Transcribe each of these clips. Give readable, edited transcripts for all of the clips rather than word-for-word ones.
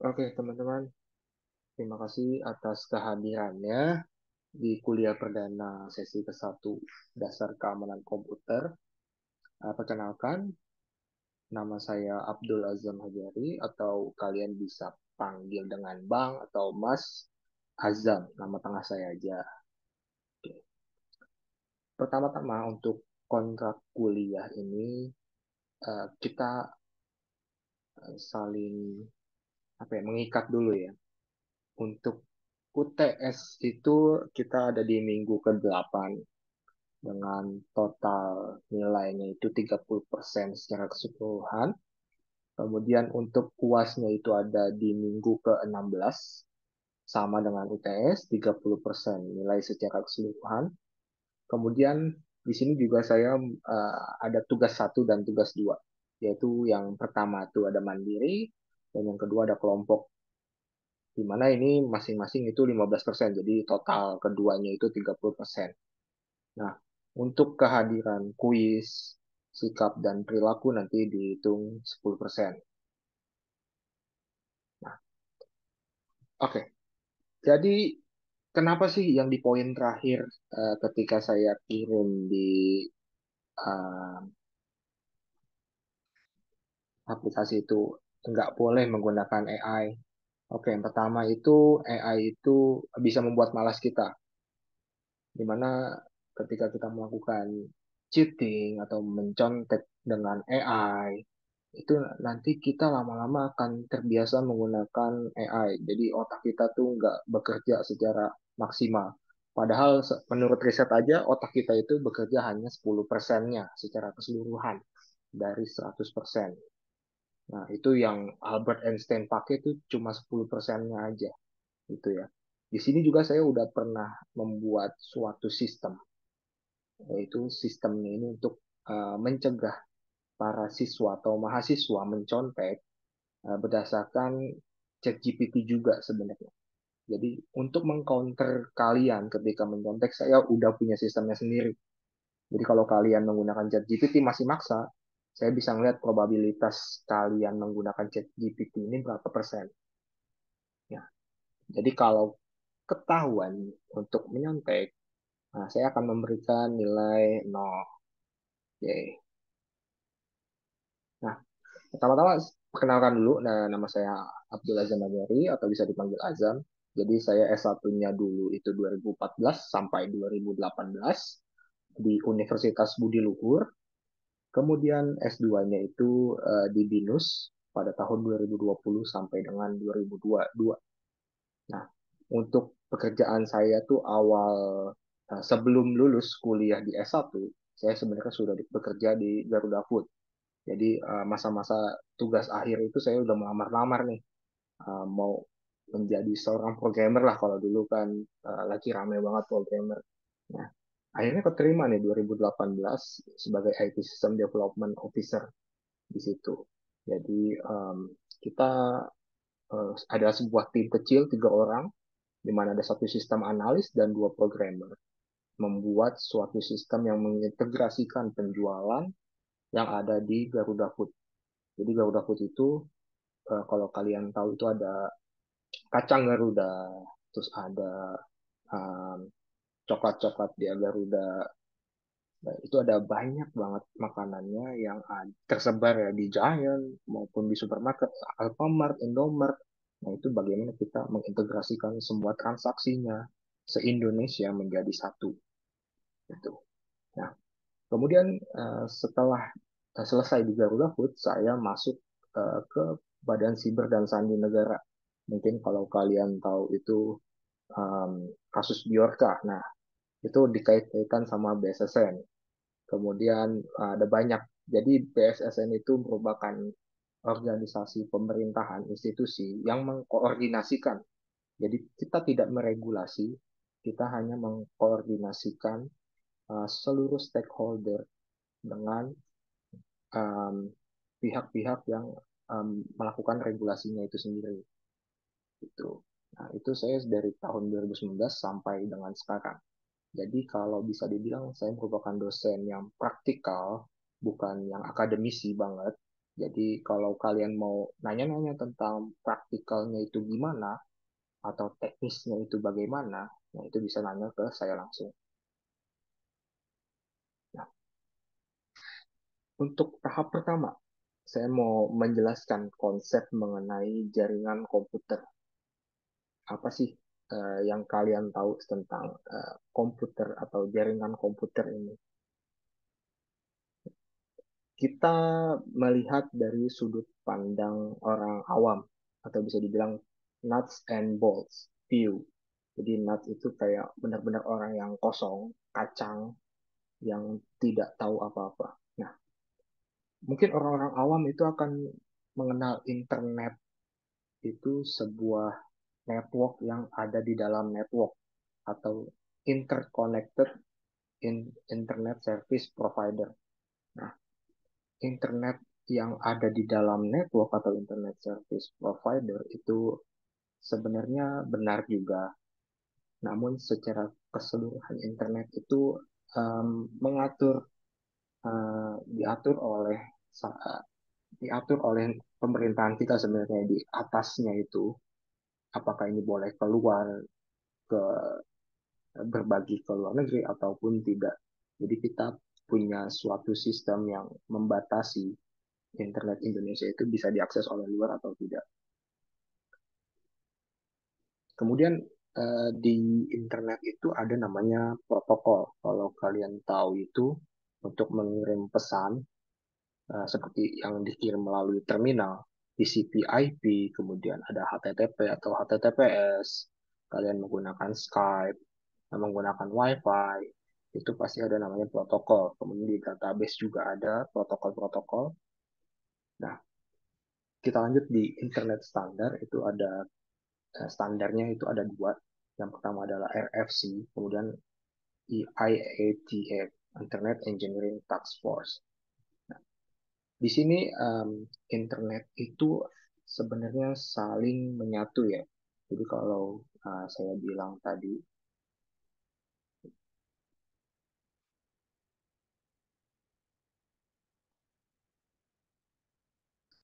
Oke, teman-teman, terima kasih atas kehadirannya di kuliah perdana sesi ke-1 Dasar Keamanan Komputer. Perkenalkan, nama saya Abdul Azam Hajari atau kalian bisa panggil dengan Bang atau Mas Azam, nama tengah saya aja. Oke. Pertama-tama untuk kontrak kuliah ini kita saling mengikat dulu ya. Untuk UTS itu kita ada di minggu ke-8 dengan total nilainya itu 30% secara keseluruhan. Kemudian untuk UASnya itu ada di minggu ke-16, sama dengan UTS, 30% nilai secara keseluruhan. Kemudian di sini juga saya ada tugas 1 dan tugas 2, yaitu yang pertama itu ada mandiri, dan yang kedua ada kelompok, di mana ini masing-masing itu 15%, jadi total keduanya itu 30%. Nah, untuk kehadiran kuis, sikap, dan perilaku nanti dihitung 10%. Nah, oke. Jadi, kenapa sih yang di poin terakhir ketika saya kirim di eh, aplikasi itu nggak boleh menggunakan AI? Oke, yang pertama itu AI itu bisa membuat malas kita. Dimana ketika kita melakukan cheating atau mencontek dengan AI, itu nanti kita lama-lama akan terbiasa menggunakan AI. Jadi otak kita tuh nggak bekerja secara maksimal. Padahal menurut riset aja otak kita itu bekerja hanya 10%-nya secara keseluruhan dari 100%. Nah, itu yang Albert Einstein pakai itu cuma 10%-nya aja gitu ya. Di sini juga saya udah pernah membuat suatu sistem, yaitu sistemnya ini untuk mencegah para siswa atau mahasiswa mencontek berdasarkan ChatGPT juga sebenarnya. Jadi untuk mengcounter kalian ketika mencontek, saya udah punya sistemnya sendiri. Jadi kalau kalian menggunakan ChatGPT masih maksa, saya bisa ngeliat probabilitas kalian menggunakan ChatGPT ini berapa persen. Ya. Jadi kalau ketahuan untuk menyontek, nah, saya akan memberikan nilai 0. Oke. Nah, pertama-tama perkenalkan dulu, nah, nama saya Abdul Azam Anyari atau bisa dipanggil Azam. Jadi saya S1-nya dulu itu 2014 sampai 2018 di Universitas Budi Luhur. Kemudian S2-nya itu di BINUS pada tahun 2020 sampai dengan 2022. Nah, untuk pekerjaan saya tuh awal sebelum lulus kuliah di S1, saya sebenarnya sudah bekerja di Garuda Food. Jadi masa-masa tugas akhir itu saya udah melamar-lamar nih, mau menjadi seorang programmer lah, kalau dulu kan lagi rame banget programmer. Nah, akhirnya keterima nih 2018 sebagai IT System Development Officer di situ. Jadi kita ada sebuah tim kecil 3 orang, di mana ada satu sistem analis dan 2 programmer, membuat suatu sistem yang mengintegrasikan penjualan yang ada di Garuda Food. Jadi Garuda Food itu kalau kalian tahu itu ada kacang Garuda, terus ada um, coklat-coklat di Garuda. Nah, itu ada banyak banget makanannya yang tersebar ya di Giant maupun di supermarket, Alfamart, Indomart. Nah, itu bagaimana kita mengintegrasikan semua transaksinya se-Indonesia menjadi satu. Gitu. Nah, kemudian setelah selesai di Garuda Food, saya masuk ke Badan Siber dan Sandi Negara. Mungkin kalau kalian tahu itu kasus Biorka. Nah, itu dikait-kaitkan sama BSSN. Kemudian ada banyak. Jadi BSSN itu merupakan organisasi pemerintahan, institusi yang mengkoordinasikan. Jadi kita tidak meregulasi, kita hanya mengkoordinasikan seluruh stakeholder dengan pihak-pihak yang melakukan regulasinya itu sendiri. Itu. Nah, itu saya dari tahun 2019 sampai dengan sekarang. Jadi kalau bisa dibilang saya merupakan dosen yang praktikal, bukan yang akademisi banget. Jadi kalau kalian mau nanya-nanya tentang praktikalnya itu gimana atau teknisnya itu bagaimana, nah itu bisa nanya ke saya langsung. Nah, untuk tahap pertama, saya mau menjelaskan konsep mengenai jaringan komputer. Apa sih yang kalian tahu tentang komputer atau jaringan komputer ini? Kita melihat dari sudut pandang orang awam, atau bisa dibilang nuts and bolts view. Jadi nuts itu kayak benar-benar orang yang kosong, kacang, yang tidak tahu apa-apa. Nah, mungkin orang-orang awam itu akan mengenal internet itu sebuah network yang ada di dalam network atau interconnected internet service provider. Nah, internet yang ada di dalam network atau internet service provider itu sebenarnya benar juga. Namun secara keseluruhan internet itu mengatur diatur oleh diatur oleh pemerintahan kita sebenarnya di atasnya itu. Apakah ini boleh keluar ke berbagi ke luar negeri ataupun tidak. Jadi kita punya suatu sistem yang membatasi internet Indonesia itu bisa diakses oleh luar atau tidak. Kemudian di internet itu ada namanya protokol. Kalau kalian tahu itu untuk mengirim pesan seperti yang dikirim melalui terminal TCP/IP, kemudian ada HTTP atau HTTPS, kalian menggunakan Skype, menggunakan Wi-Fi, itu pasti ada namanya protokol. Kemudian di database juga ada protokol-protokol. Nah, kita lanjut di internet standar, itu ada standarnya itu ada dua. Yang pertama adalah RFC, kemudian IATF, Internet Engineering Task Force. Nah, di sini internet itu sebenarnya saling menyatu ya. Jadi kalau saya bilang tadi,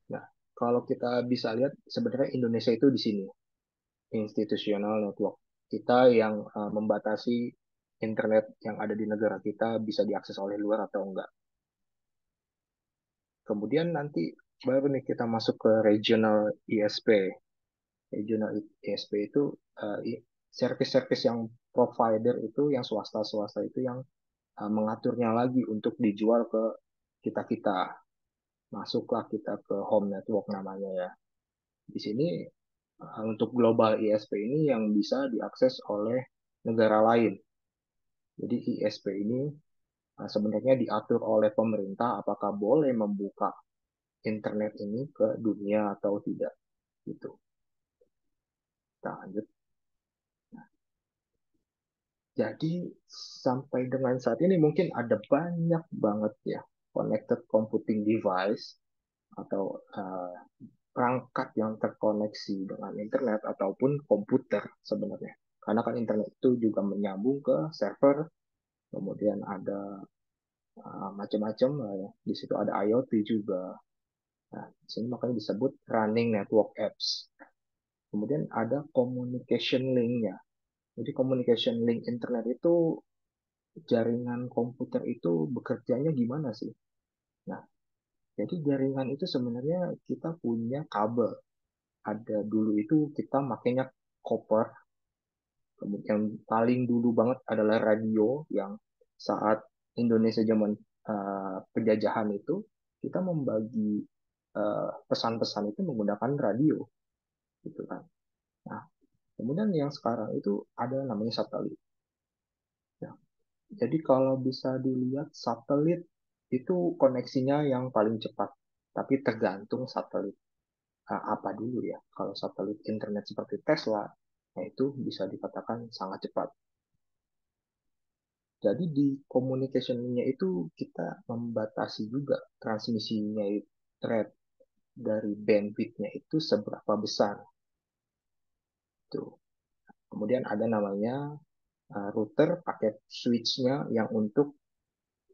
nah kalau kita bisa lihat sebenarnya Indonesia itu di sini institutional network kita yang membatasi internet yang ada di negara kita bisa diakses oleh luar atau enggak. Kemudian nanti baru nih kita masuk ke regional ISP. Regional ISP itu service-service yang provider itu yang swasta-swasta itu yang mengaturnya lagi untuk dijual ke kita-kita. Masuklah kita ke home network namanya ya. Di sini untuk global ISP ini yang bisa diakses oleh negara lain. Jadi ISP ini sebenarnya diatur oleh pemerintah apakah boleh membuka internet ini ke dunia atau tidak gitu. Kita lanjut. Jadi sampai dengan saat ini mungkin ada banyak banget ya connected computing device atau perangkat yang terkoneksi dengan internet ataupun komputer sebenarnya. Karena kan internet itu juga menyambung ke server, kemudian ada macam-macam ya. Di situ ada IoT juga. Nah, di sini makanya disebut running network apps. Kemudian ada communication link-nya. Jadi communication link internet itu jaringan komputer itu bekerjanya gimana sih? Nah, jadi jaringan itu sebenarnya kita punya kabel. Ada dulu itu kita makainya copper. Kemudian paling dulu banget adalah radio yang saat Indonesia zaman penjajahan itu kita membagi pesan-pesan itu menggunakan radio gitu kan. Nah, kemudian yang sekarang itu ada namanya satelit. Ya, jadi kalau bisa dilihat satelit itu koneksinya yang paling cepat, tapi tergantung satelit apa dulu ya. Kalau satelit internet seperti Tesla, nah itu bisa dikatakan sangat cepat. Jadi di communication-nya itu kita membatasi juga transmisinya rate dari bandwidth-nya itu seberapa besar. Tuh. Kemudian ada namanya router paket switch-nya yang untuk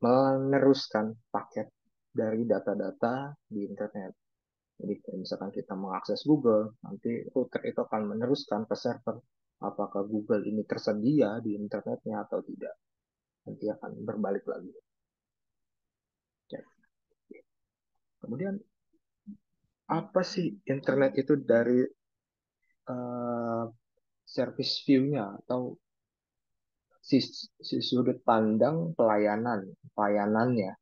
meneruskan paket. dari data-data di internet. Jadi kalau misalkan kita mengakses Google, nanti router itu akan meneruskan ke server apakah Google ini tersedia di internetnya atau tidak. Nanti akan berbalik lagi. Oke. Kemudian apa sih internet itu dari uh, service view-nya atau si sudut pandang pelayanannya.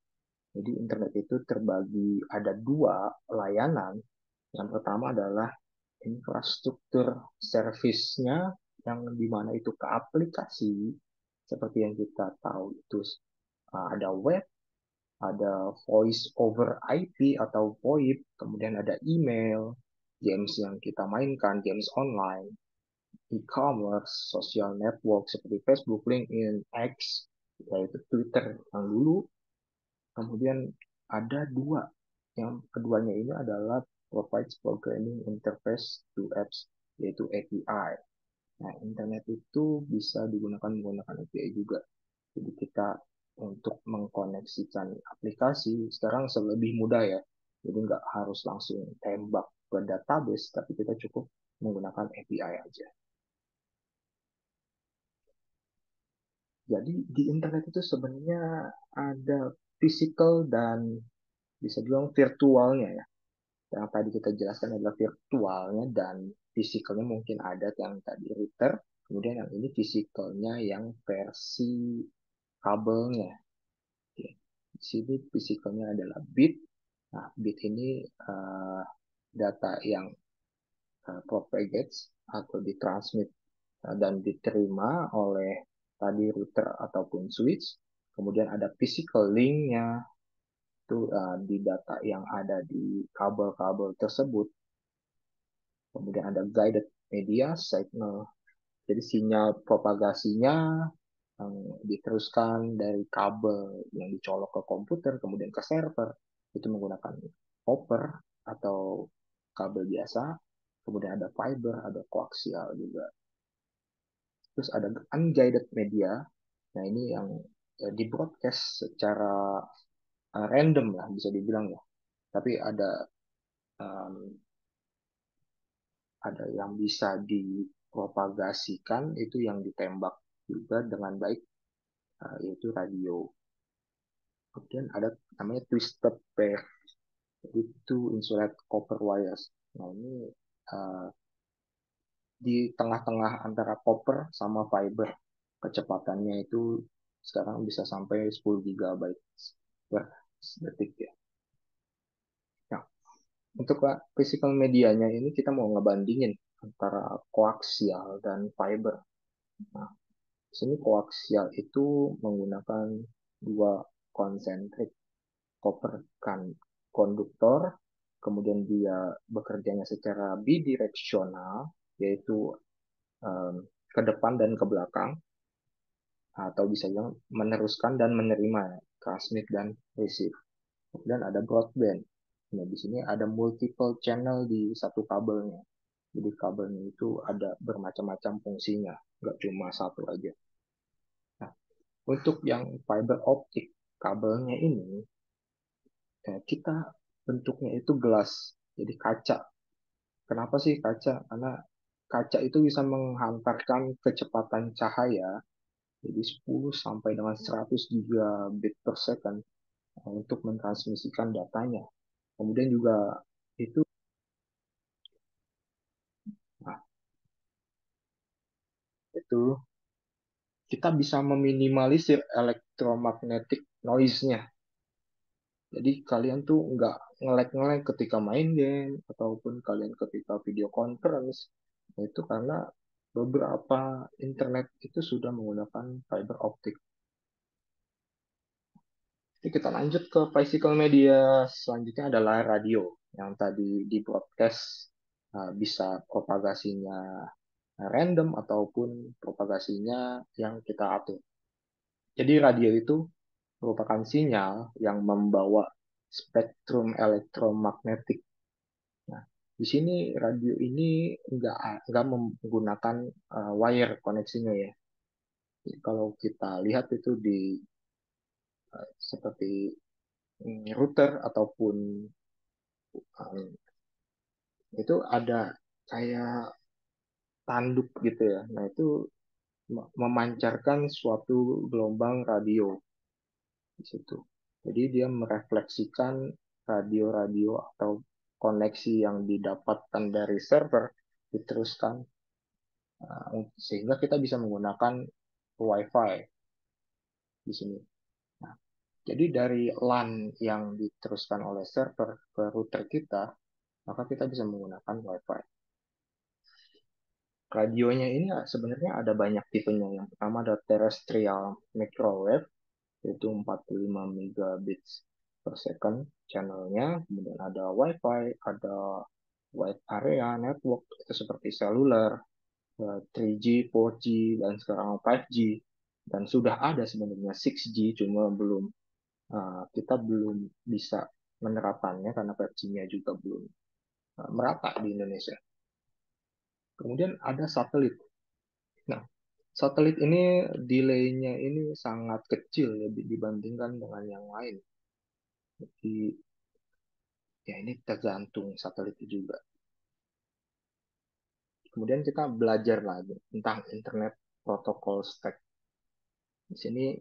Jadi internet itu terbagi ada dua layanan. Yang pertama adalah infrastruktur service-nya yang dimana itu ke aplikasi seperti yang kita tahu itu ada web, ada voice over IP atau VoIP, kemudian ada email, games yang kita mainkan, games online, e-commerce, social network seperti Facebook, LinkedIn, X, yaitu Twitter yang dulu. Kemudian ada dua, yang keduanya ini adalah provides programming interface to apps, yaitu API. Nah, internet itu bisa digunakan menggunakan API juga. Jadi kita untuk mengkoneksikan aplikasi sekarang lebih mudah ya. Jadi nggak harus langsung tembak ke database, tapi kita cukup menggunakan API aja. Jadi di internet itu sebenarnya ada physical dan bisa bilang virtualnya ya. Yang tadi kita jelaskan adalah virtualnya dan fisikalnya mungkin ada yang tadi router, kemudian yang ini fisikalnya yang versi kabelnya. Oke. Di sini fisikalnya adalah bit. Nah, bit ini data yang propagates atau ditransmit dan diterima oleh tadi router ataupun switch. Kemudian ada physical link-nya itu di data yang ada di kabel-kabel tersebut. Kemudian ada guided media signal. Jadi sinyal propagasinya yang diteruskan dari kabel yang dicolok ke komputer kemudian ke server itu menggunakan copper atau kabel biasa. Kemudian ada fiber, ada koaksial juga. Terus ada unguided media. Nah, ini yang di broadcast secara random lah bisa dibilang ya. Tapi um, ada yang bisa dipropagasikan itu yang ditembak juga dengan baik yaitu radio. Kemudian ada namanya twisted pair itu insulated copper wires. Nah ini uh, di tengah-tengah antara copper sama fiber kecepatannya itu sekarang bisa sampai 10 gigabyte per detik ya. Nah, untuk physical medianya ini kita mau ngebandingin antara koaksial dan fiber. Nah, di sini koaksial itu menggunakan dua konsentrik copper kan konduktor, kemudian dia bekerjanya secara bidireksional, yaitu um, ke depan dan ke belakang, atau bisa yang meneruskan dan menerima, transmit dan receive. Kemudian ada broadband. Nah, di sini ada multiple channel di satu kabelnya. Jadi kabelnya itu ada bermacam-macam fungsinya, nggak cuma satu aja. Nah, untuk yang fiber optik kabelnya ini, kita bentuknya itu gelas, jadi kaca. Kenapa sih kaca? Karena kaca itu bisa menghantarkan kecepatan cahaya, jadi 10 sampai dengan 100 gigabit per second untuk mentransmisikan datanya. Kemudian juga itu, nah, itu kita bisa meminimalisir electromagnetic noise-nya. Jadi kalian tuh nggak ngelek-ngelek ketika main game ataupun kalian ketika video conference. Nah, itu karena beberapa internet itu sudah menggunakan fiber optik. Jadi kita lanjut ke physical media selanjutnya adalah radio yang tadi di broadcast bisa propagasinya random ataupun propagasinya yang kita atur. Jadi radio itu merupakan sinyal yang membawa spektrum elektromagnetik. Nah, di sini radio ini nggak menggunakan wire koneksinya ya. Jadi kalau kita lihat itu di seperti router ataupun um, itu ada kayak tanduk gitu ya. Nah, itu memancarkan suatu gelombang radio di situ. Jadi dia merefleksikan radio-radio atau koneksi yang didapatkan dari server diteruskan sehingga kita bisa menggunakan WiFi di sini. Nah, jadi dari LAN yang diteruskan oleh server ke router kita, maka kita bisa menggunakan WiFi. Radionya ini sebenarnya ada banyak tipenya. Yang pertama ada terrestrial microwave, yaitu 45 megabits per second channelnya. Kemudian ada Wi-Fi, ada wide area network, itu seperti seluler, 3G, 4G, dan sekarang 5G. Dan sudah ada sebenarnya 6G, cuma kita belum bisa menerapkannya karena 5G-nya juga belum merata di Indonesia. Kemudian ada satelit. Nah, satelit ini delay-nya ini sangat kecil ya dibandingkan dengan yang lain. Jadi ya ini tergantung satelit juga. Kemudian kita belajar lagi tentang internet protokol stack. Di sini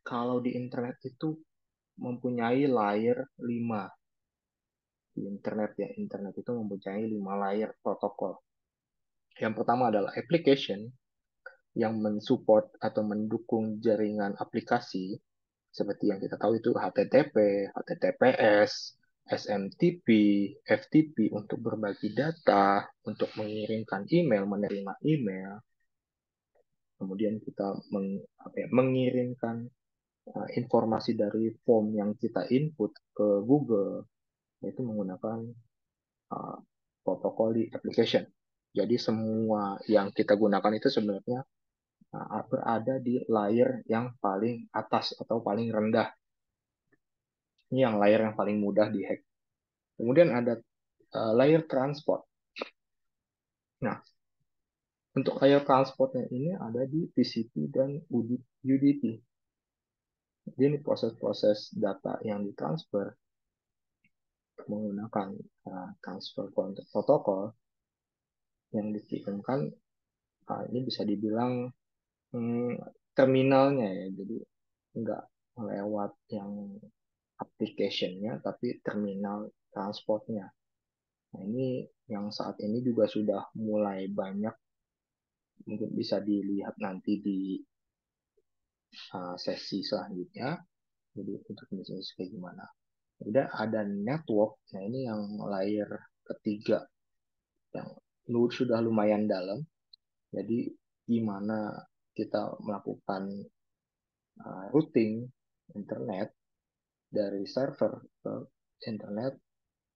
kalau di internet itu mempunyai layer 5. Di internet ya, internet itu mempunyai 5 layer protokol. Yang pertama adalah application yang mensupport atau mendukung jaringan aplikasi seperti yang kita tahu itu HTTP, HTTPS, SMTP, FTP untuk berbagi data, untuk mengirimkan email, menerima email. Kemudian kita mengirimkan informasi dari form yang kita input ke Google, yaitu menggunakan uh, protokol di application. Jadi semua yang kita gunakan itu sebenarnya berada di layer yang paling atas atau paling rendah. Ini yang layer yang paling mudah dihack. Kemudian ada layer transport. Nah, untuk layer transportnya ini ada di TCP dan UDP. Jadi ini proses-proses data yang ditransfer menggunakan transfer contact protokol yang dikirimkan. Ini bisa dibilang terminalnya ya, jadi nggak lewat yang application-nya, tapi terminal transportnya. Nah, ini yang saat ini juga sudah mulai banyak, mungkin bisa dilihat nanti di sesi selanjutnya. Jadi untuk bisnis kayak gimana. Kemudian ada network. Nah, ini yang layer ketiga yang sudah lumayan dalam. Jadi gimana kita melakukan routing internet dari server ke internet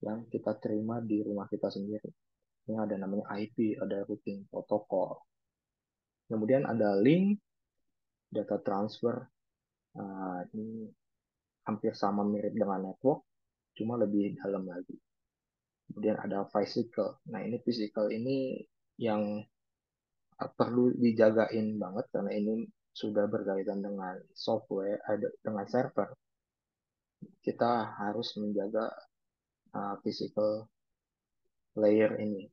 yang kita terima di rumah kita sendiri. Ini ada namanya IP, ada routing protokol. Kemudian ada link, data transfer. Ini hampir sama mirip dengan network, cuma lebih dalam lagi. Kemudian ada physical. Nah, ini physical ini yang perlu dijagain banget karena ini sudah berkaitan dengan software, dengan server. Kita harus menjaga physical layer ini.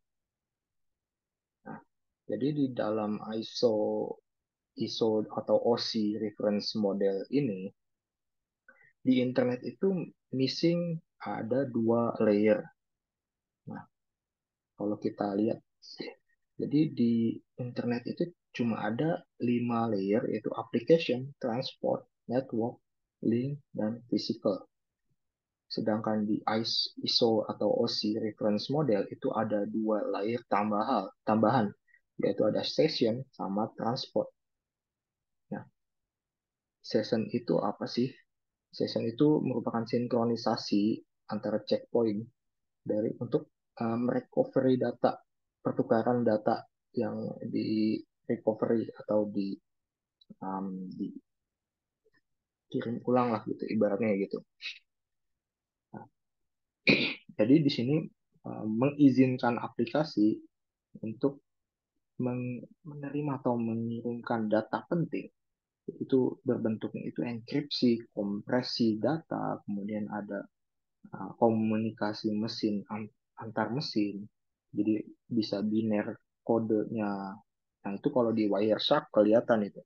Nah, jadi di dalam ISO atau OSI reference model ini, di internet itu missing ada 2 layer. Nah, kalau kita lihat, jadi di internet itu cuma ada 5 layer, yaitu application, transport, network, link, dan physical. Sedangkan di ISO atau OSI reference model itu ada 2 layer tambahan, yaitu ada session sama transport. Nah, session itu apa sih? Session itu merupakan sinkronisasi antara checkpoint untuk merecovery data, pertukaran data yang di recovery atau dikirim ulang lah gitu, ibaratnya gitu. Nah, jadi di sini mengizinkan aplikasi untuk menerima atau mengirimkan data penting Itu berbentuknya itu enkripsi, kompresi data, kemudian ada komunikasi mesin antar mesin. Jadi bisa biner kodenya. Nah, itu kalau di Wireshark kelihatan itu.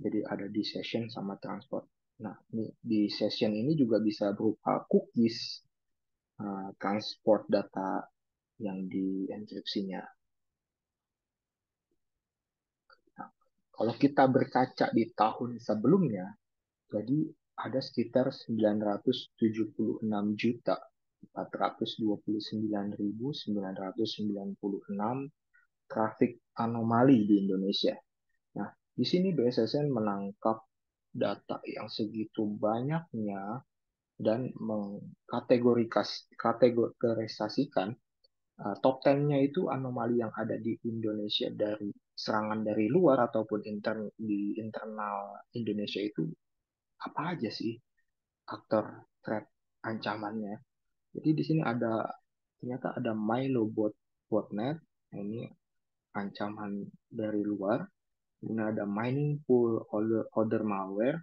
Jadi ada di session sama transport. Nah, di session ini juga bisa berupa cookies, transport data yang dienkripsinya. Nah, kalau kita berkaca di tahun sebelumnya, jadi ada sekitar 979.429.996 trafik anomali di Indonesia. Nah, di sini BSSN menangkap data yang segitu banyaknya dan mengkategorisasikan top 10-nya itu anomali yang ada di Indonesia dari serangan dari luar ataupun di internal Indonesia itu apa aja sih aktor threat ancamannya. Jadi di sini ternyata ada Mylobot botnet. Nah, ini ancaman dari luar. Kemudian ada mining pool order malware.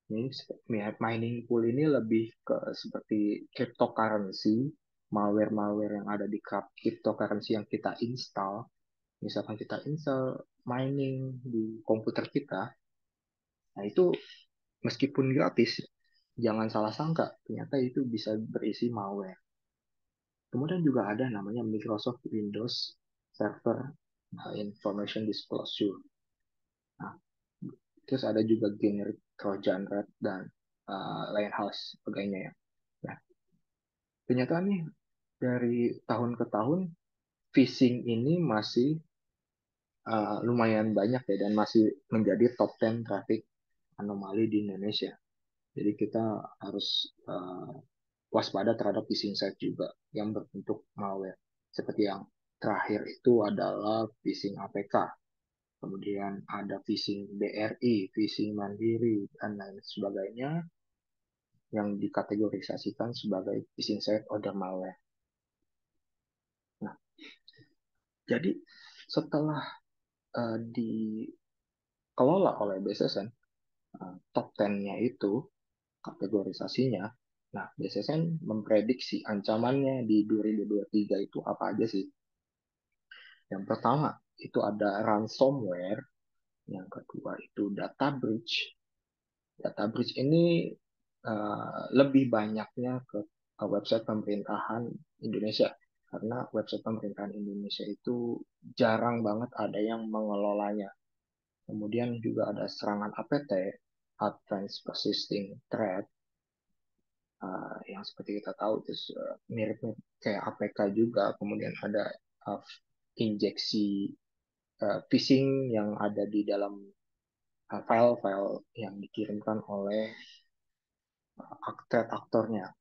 Ini mining pool ini lebih ke seperti cryptocurrency, malware-malware yang ada di cryptocurrency yang kita install. Misalkan kita install mining di komputer kita, nah itu meskipun gratis, jangan salah sangka, ternyata itu bisa berisi malware. Kemudian juga ada namanya Microsoft Windows Server Information Disclosure. Nah, terus ada juga generic Trojan Red dan lain hal sebagainya ya. Nah, ternyata nih dari tahun ke tahun phishing ini masih lumayan banyak ya dan masih menjadi top 10 traffic anomali di Indonesia. Jadi kita harus waspada terhadap phishing site juga yang berbentuk malware. Seperti yang terakhir itu adalah phishing APK, kemudian ada phishing BRI, phishing Mandiri, dan lain sebagainya yang dikategorisasikan sebagai phishing site order malware. Nah, jadi setelah dikelola oleh BSSN, top 10-nya itu kategorisasinya, nah BSSN memprediksi ancamannya di 2023 itu apa aja sih? Yang pertama, itu ada ransomware. Yang kedua, itu data breach. Data breach ini lebih banyaknya ke website pemerintahan Indonesia. Karena website pemerintahan Indonesia itu jarang banget ada yang mengelolanya. Kemudian juga ada serangan APT, Advanced Persisting Threat, yang seperti kita tahu itu mirip-mirip kayak APK juga. Kemudian ada injeksi phishing yang ada di dalam file-file yang dikirimkan oleh aktor-aktornya.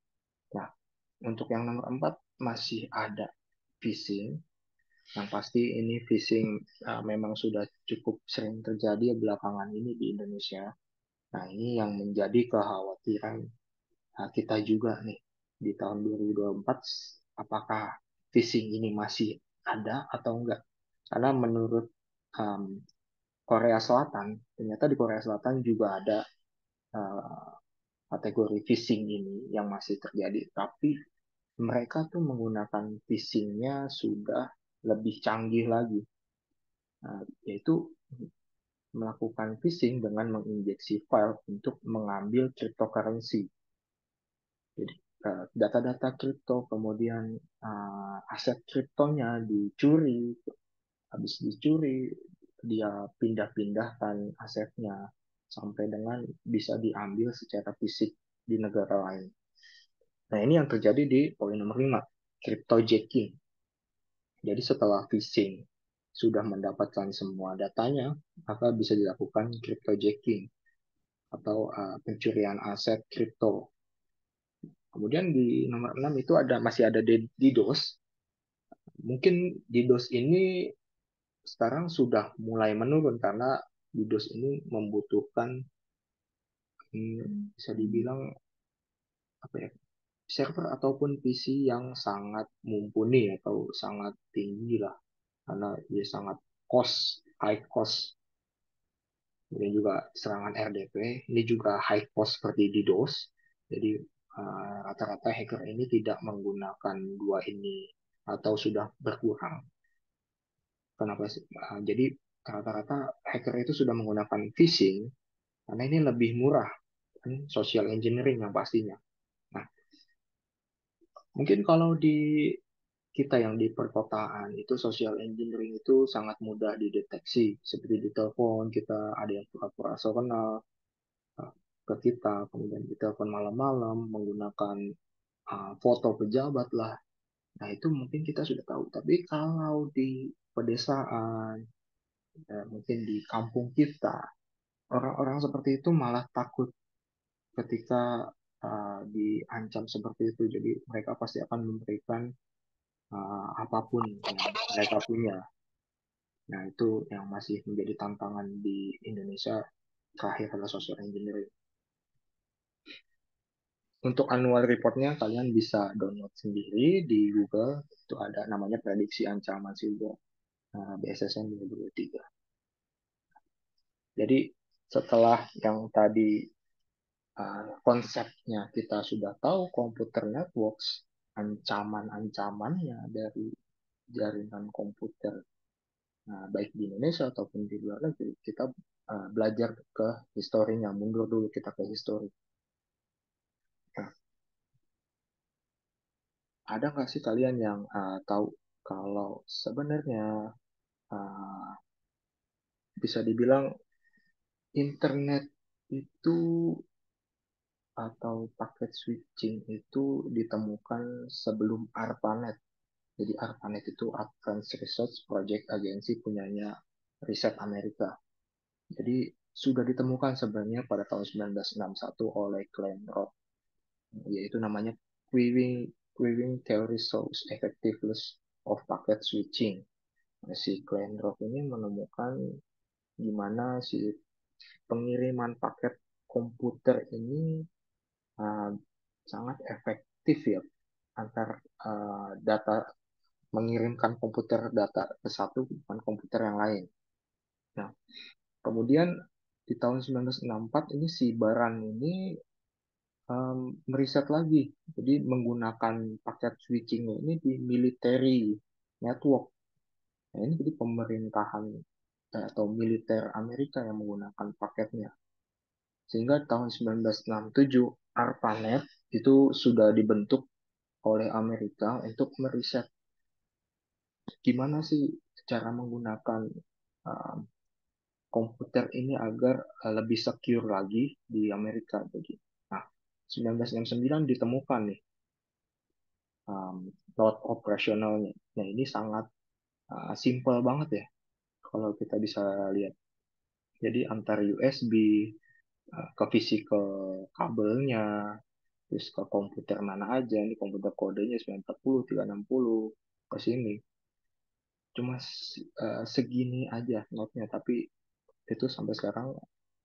Nah, untuk yang nomor 4 masih ada phishing. Yang pasti ini phishing memang sudah cukup sering terjadi belakangan ini di Indonesia. Nah, ini yang menjadi kekhawatiran kita juga nih di tahun 2024, apakah phishing ini masih ada atau enggak. Karena menurut um, Korea Selatan, ternyata di Korea Selatan juga ada uh, kategori phishing ini yang masih terjadi. Tapi mereka tuh menggunakan phishingnya sudah lebih canggih lagi, yaitu melakukan phishing dengan menginjeksi file untuk mengambil cryptocurrency. Jadi data-data kripto, kemudian aset kriptonya dicuri, habis dicuri dia pindah-pindahkan asetnya sampai dengan bisa diambil secara fisik di negara lain. Nah, ini yang terjadi di poin nomor 5, cryptojacking. Jadi setelah phishing sudah mendapatkan semua datanya, maka bisa dilakukan cryptojacking atau pencurian aset kripto. Kemudian di nomor 6 itu masih ada DDoS. Mungkin DDoS ini sekarang sudah mulai menurun karena DDoS ini membutuhkan bisa dibilang apa ya, server ataupun PC yang sangat mumpuni atau sangat tinggi lah karena dia sangat high cost. Kemudian juga serangan RDP, ini juga high cost seperti DDoS. Jadi rata-rata hacker ini tidak menggunakan dua ini atau sudah berkurang. Kenapa sih? Jadi rata-rata hacker itu sudah menggunakan phishing karena ini lebih murah, kan social engineering yang pastinya. Nah, mungkin kalau di kita yang di perkotaan itu social engineering itu sangat mudah dideteksi. Seperti di telepon kita ada yang pura-pura so kenal ke kita, kemudian di telepon malam-malam menggunakan foto pejabat lah. Nah, itu mungkin kita sudah tahu. Tapi kalau di pedesaan, mungkin di kampung kita, orang-orang seperti itu malah takut ketika diancam seperti itu. Jadi mereka pasti akan memberikan apapun yang mereka punya. Nah, itu yang masih menjadi tantangan di Indonesia terakhir adalah social engineering. Untuk annual reportnya kalian bisa download sendiri di Google. Itu ada namanya prediksi ancaman siber BSSN 2023. Jadi setelah yang tadi konsepnya kita sudah tahu computer networks, ancaman-ancamannya dari jaringan komputer baik di Indonesia ataupun di luar negeri, kita belajar ke historinya, mundur dulu kita ke histori. Nah, ada nggak sih kalian yang tahu kalau sebenarnya uh, bisa dibilang internet itu atau paket switching itu ditemukan sebelum ARPANET. Jadi ARPANET itu Advanced Research Project Agency punyanya riset Amerika. Jadi sudah ditemukan sebenarnya pada tahun 1961 oleh Glenn Roth, yaitu namanya Queuing Theory Shows Effectiveness of Packet Switching. Nah, si Glenn Roth ini menemukan gimana si pengiriman paket komputer ini uh, sangat efektif ya antar data mengirimkan komputer data ke satu bukan komputer yang lain. Nah, kemudian di tahun 1964 ini si Baran ini meriset lagi, jadi menggunakan paket switching ini di military network. Nah, ini jadi pemerintahan atau militer Amerika yang menggunakan paketnya. Sehingga tahun 1967 ARPANET itu sudah dibentuk oleh Amerika untuk meriset gimana sih cara menggunakan uh, komputer ini agar lebih secure lagi di Amerika. Jadi, nah, 1969 ditemukan nih node operasionalnya. Nah, ini sangat simple banget ya kalau kita bisa lihat. Jadi antar USB ke physical kabelnya, terus ke komputer mana aja, ini komputer kodenya 940, 360, ke sini. Cuma segini aja notnya, tapi itu sampai sekarang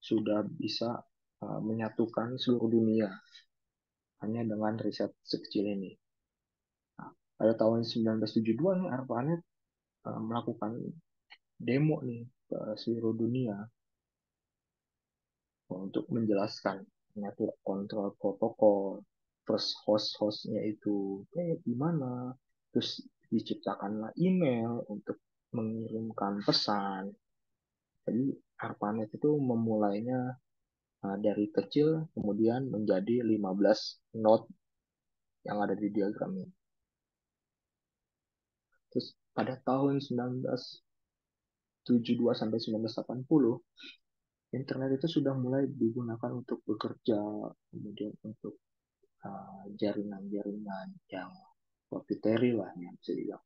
sudah bisa menyatukan seluruh dunia hanya dengan riset sekecil ini. Nah, pada tahun 1972 nih ARPANET melakukan demo nih ke seluruh dunia untuk menjelaskan network control protokol, terus host-hostnya itu kayak gimana, terus diciptakanlah email untuk mengirimkan pesan. Jadi ARPANET itu memulainya dari kecil kemudian menjadi 15 node yang ada di diagram ini. Terus pada tahun 1972 sampai 1980 internet itu sudah mulai digunakan untuk bekerja, kemudian untuk jaringan-jaringan yang proprietary lah yang bisa dibilang.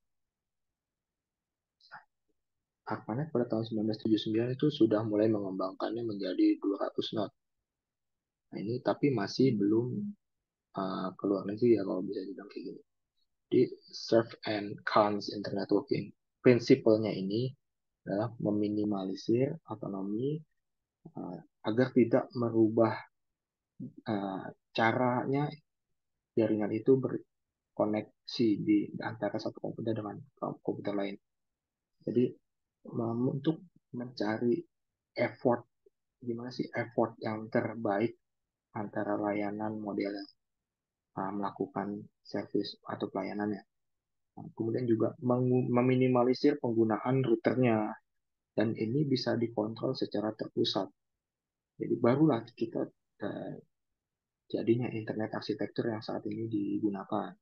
ARPANET pada tahun 1979 itu sudah mulai mengembangkannya menjadi 200 node. Nah, ini tapi masih belum keluar negeri ya kalau bisa dibilang kayak gini. Di serve and cons internet working. Prinsipalnya ini adalah meminimalisir otonomi agar tidak merubah caranya jaringan itu berkoneksi di antara satu komputer dengan komputer lain. Jadi untuk mencari effort gimana sih effort yang terbaik antara layanan model yang melakukan service atau pelayanannya. Nah, kemudian juga meminimalisir penggunaan routernya dan ini bisa dikontrol secara terpusat. Jadi barulah kita uh, jadinya internet arsitektur yang saat ini digunakan.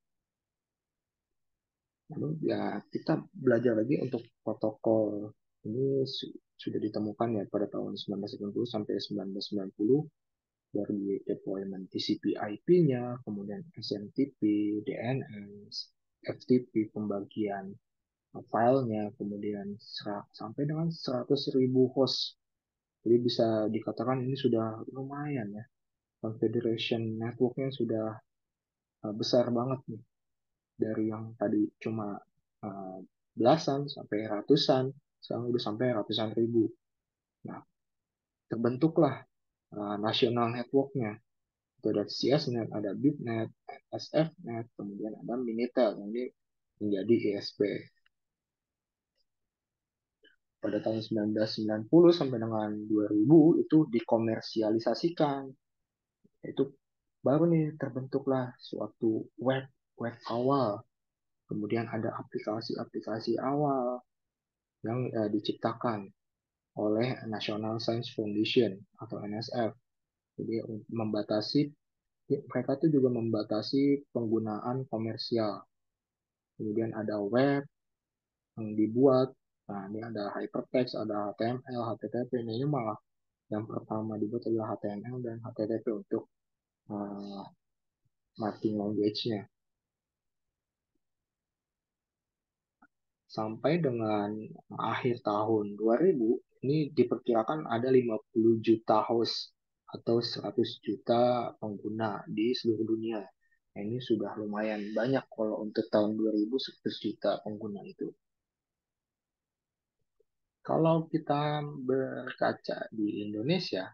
Lalu ya kita belajar lagi untuk protokol ini sudah ditemukan ya pada tahun 1990 sampai 1990 dari deployment TCP/IP-nya, kemudian SMTP, DNS, FTP, pembagian filenya, kemudian sampai dengan 100.000 host. Jadi bisa dikatakan ini sudah lumayan ya. Confederation networknya sudah besar banget nih. Dari yang tadi cuma uh, belasan sampai ratusan, sekarang udah sampai ratusan ribu. Nah, terbentuklah national networknya. Ada CSNet, ada BitNet, SFNet, kemudian ada Minitel yang ini menjadi ISP. Pada tahun 1990 sampai dengan 2000 itu dikomersialisasikan. Itu baru nih terbentuklah suatu web awal. Kemudian ada aplikasi-aplikasi awal yang diciptakan oleh National Science Foundation atau NSF. Jadi membatasi mereka itu juga membatasi penggunaan komersial. Kemudian ada web yang dibuat. Nah, ini ada hypertext, ada HTML, HTTP. Nah, ini malah yang pertama dibuat adalah HTML dan HTTP untuk uh, marking language-nya. Sampai dengan akhir tahun 2000, ini diperkirakan ada 50 juta host atau 100 juta pengguna di seluruh dunia. Nah, ini sudah lumayan banyak kalau untuk tahun 2000 100 juta pengguna itu. Kalau kita berkaca di Indonesia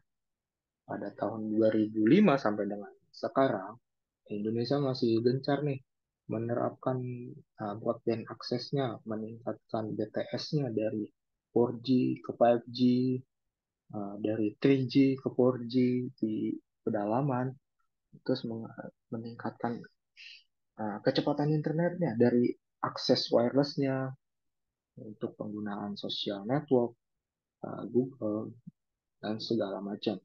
pada tahun 2005 sampai dengan sekarang, Indonesia masih gencar nih menerapkan broadband aksesnya, meningkatkan BTS-nya dari 4G ke 5G, dari 3G ke 4G di pedalaman, terus meningkatkan kecepatan internetnya dari akses wirelessnya untuk penggunaan sosial network, Google, dan segala macam.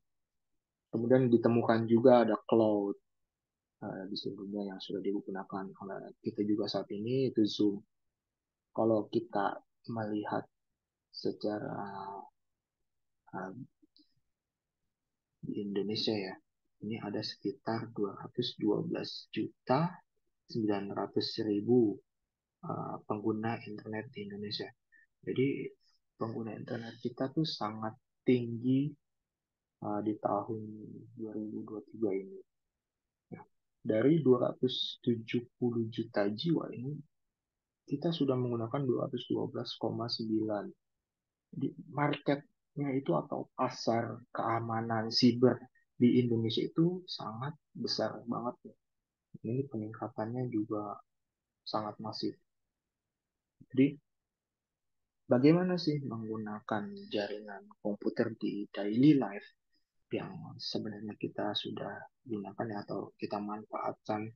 Kemudian ditemukan juga ada cloud di seluruh dunia yang sudah digunakan oleh kita juga saat ini itu Zoom. Kalau kita melihat secara uh, di Indonesia ya, ini ada sekitar 212 juta 900.000 pengguna internet di Indonesia. Jadi pengguna internet kita tuh sangat tinggi di tahun 2023 ini. Nah, dari 270 juta jiwa ini, kita sudah menggunakan 212,9. Di marketnya itu atau pasar keamanan siber di Indonesia itu sangat besar banget. Ini peningkatannya juga sangat masif. Jadi bagaimana sih menggunakan jaringan komputer di daily life yang sebenarnya kita sudah gunakan ya, atau kita manfaatkan.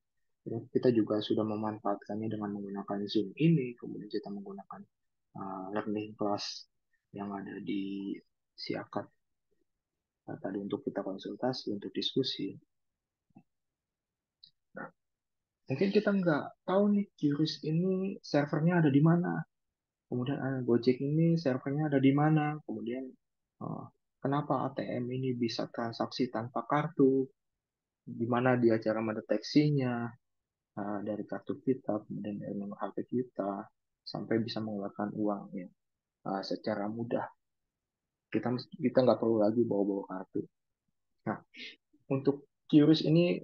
Kita juga sudah memanfaatkannya dengan menggunakan Zoom ini, kemudian kita menggunakan learning class yang ada di Siakat tadi untuk kita konsultasi, untuk diskusi. Nah, mungkin kita nggak tahu nih QRIS ini servernya ada di mana. Kemudian Gojek ini servernya ada di mana. Kemudian uh, kenapa ATM ini bisa transaksi tanpa kartu. Di mana dia cara mendeteksinya dari kartu kita, kemudian dari nomor HP kita, sampai bisa mengeluarkan uang ya, secara mudah. Kita nggak perlu lagi bawa-bawa kartu. Nah, untuk QRIS ini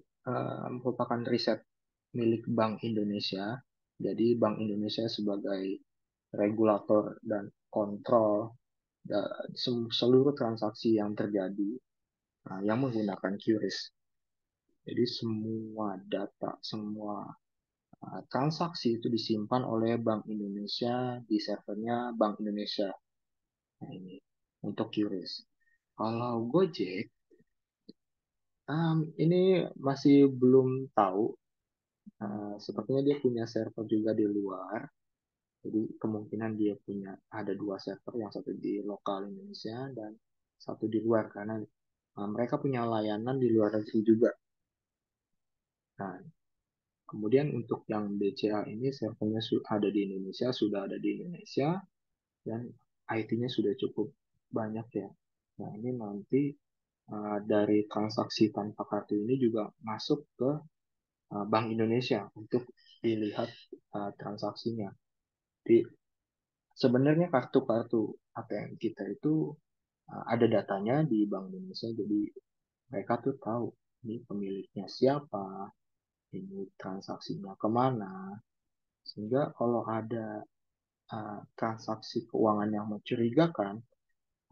merupakan riset milik Bank Indonesia. Jadi Bank Indonesia sebagai regulator dan kontrol seluruh transaksi yang terjadi yang menggunakan QRIS. Jadi semua data, semua transaksi itu disimpan oleh Bank Indonesia di servernya Bank Indonesia. Nah, ini untuk QRIS. Kalau Gojek, ini masih belum tahu. Sepertinya dia punya server juga di luar. Jadi kemungkinan dia punya ada dua server, yang satu di lokal Indonesia dan satu di luar karena mereka punya layanan di luar negeri juga. Nah, kemudian untuk yang BCA ini servernya ada di Indonesia, sudah ada di Indonesia dan IT-nya sudah cukup banyak ya. Nah, ini nanti dari transaksi tanpa kartu ini juga masuk ke Bank Indonesia untuk dilihat transaksinya. Di sebenarnya kartu-kartu ATM kita itu ada datanya di Bank Indonesia, jadi mereka tuh tahu ini pemiliknya siapa, ini transaksinya kemana, sehingga kalau ada transaksi keuangan yang mencurigakan,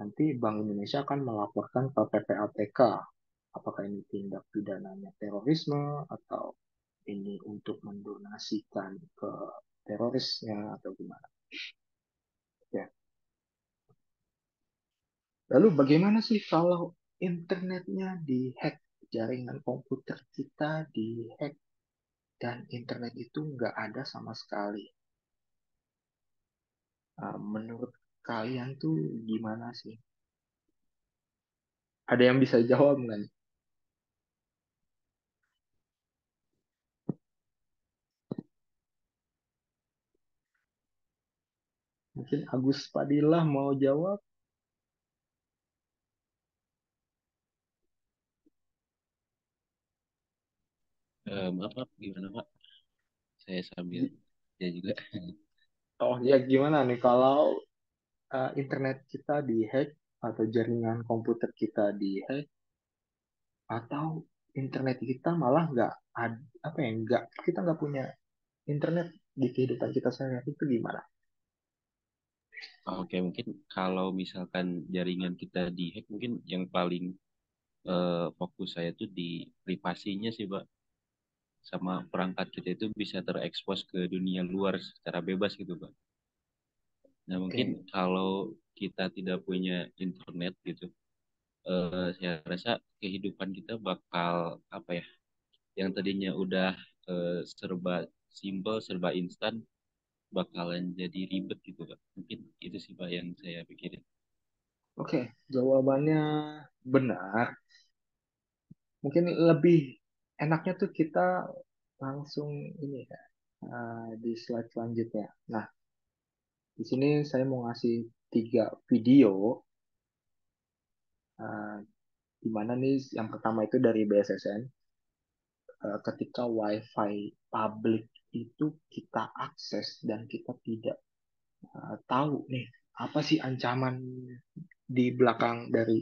nanti Bank Indonesia akan melaporkan ke PPATK, apakah ini tindak pidananya terorisme atau ini untuk mendonasikan ke terorisnya atau gimana. Ya. Lalu bagaimana sih kalau internetnya dihack, jaringan komputer kita dihack dan internet itu nggak ada sama sekali? Menurut kalian tuh gimana sih? Ada yang bisa jawab nggak nih? Mungkin Agus Padillah mau jawab? Maaf, Pak, gimana Pak? Saya sambil ya juga. Oh ya gimana nih kalau internet kita dihack atau jaringan komputer kita dihack atau internet kita malah nggak ada apa ya nggak kita nggak punya internet di kehidupan kita sehari-hari itu gimana? Oke, mungkin kalau misalkan jaringan kita dihack, mungkin yang paling fokus saya tuh di privasinya sih, Pak. Sama perangkat kita itu bisa terekspos ke dunia luar secara bebas gitu, Pak. Nah, mungkin Oke, kalau kita tidak punya internet gitu, saya rasa kehidupan kita bakal apa ya? Yang tadinya udah serba simple, serba instan, bakalan jadi ribet gitu, Pak. Mungkin itu sih, Pak, yang saya pikirin. oke, jawabannya benar. Mungkin lebih enaknya tuh kita langsung ini ya di slide selanjutnya. Nah, di sini saya mau ngasih tiga video eh, di mana nih yang pertama itu dari BSSN ketika WiFi publik itu kita akses dan kita tidak tahu nih apa sih ancaman di belakang dari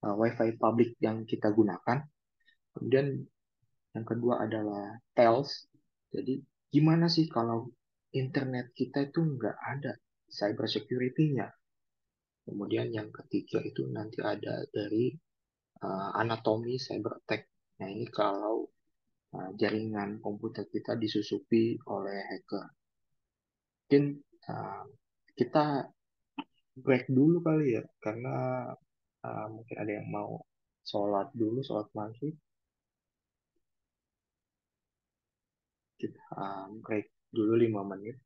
WiFi publik yang kita gunakan. Kemudian yang kedua adalah TELS. Jadi gimana sih kalau internet kita itu nggak ada cyber security-nya. Kemudian yang ketiga itu nanti ada dari anatomi cyber attack. Nah ini kalau jaringan komputer kita disusupi oleh hacker. Mungkin uh, kita break dulu kali ya, karena mungkin ada yang mau sholat dulu, sholat maghrib. Kita break dulu 5 menit.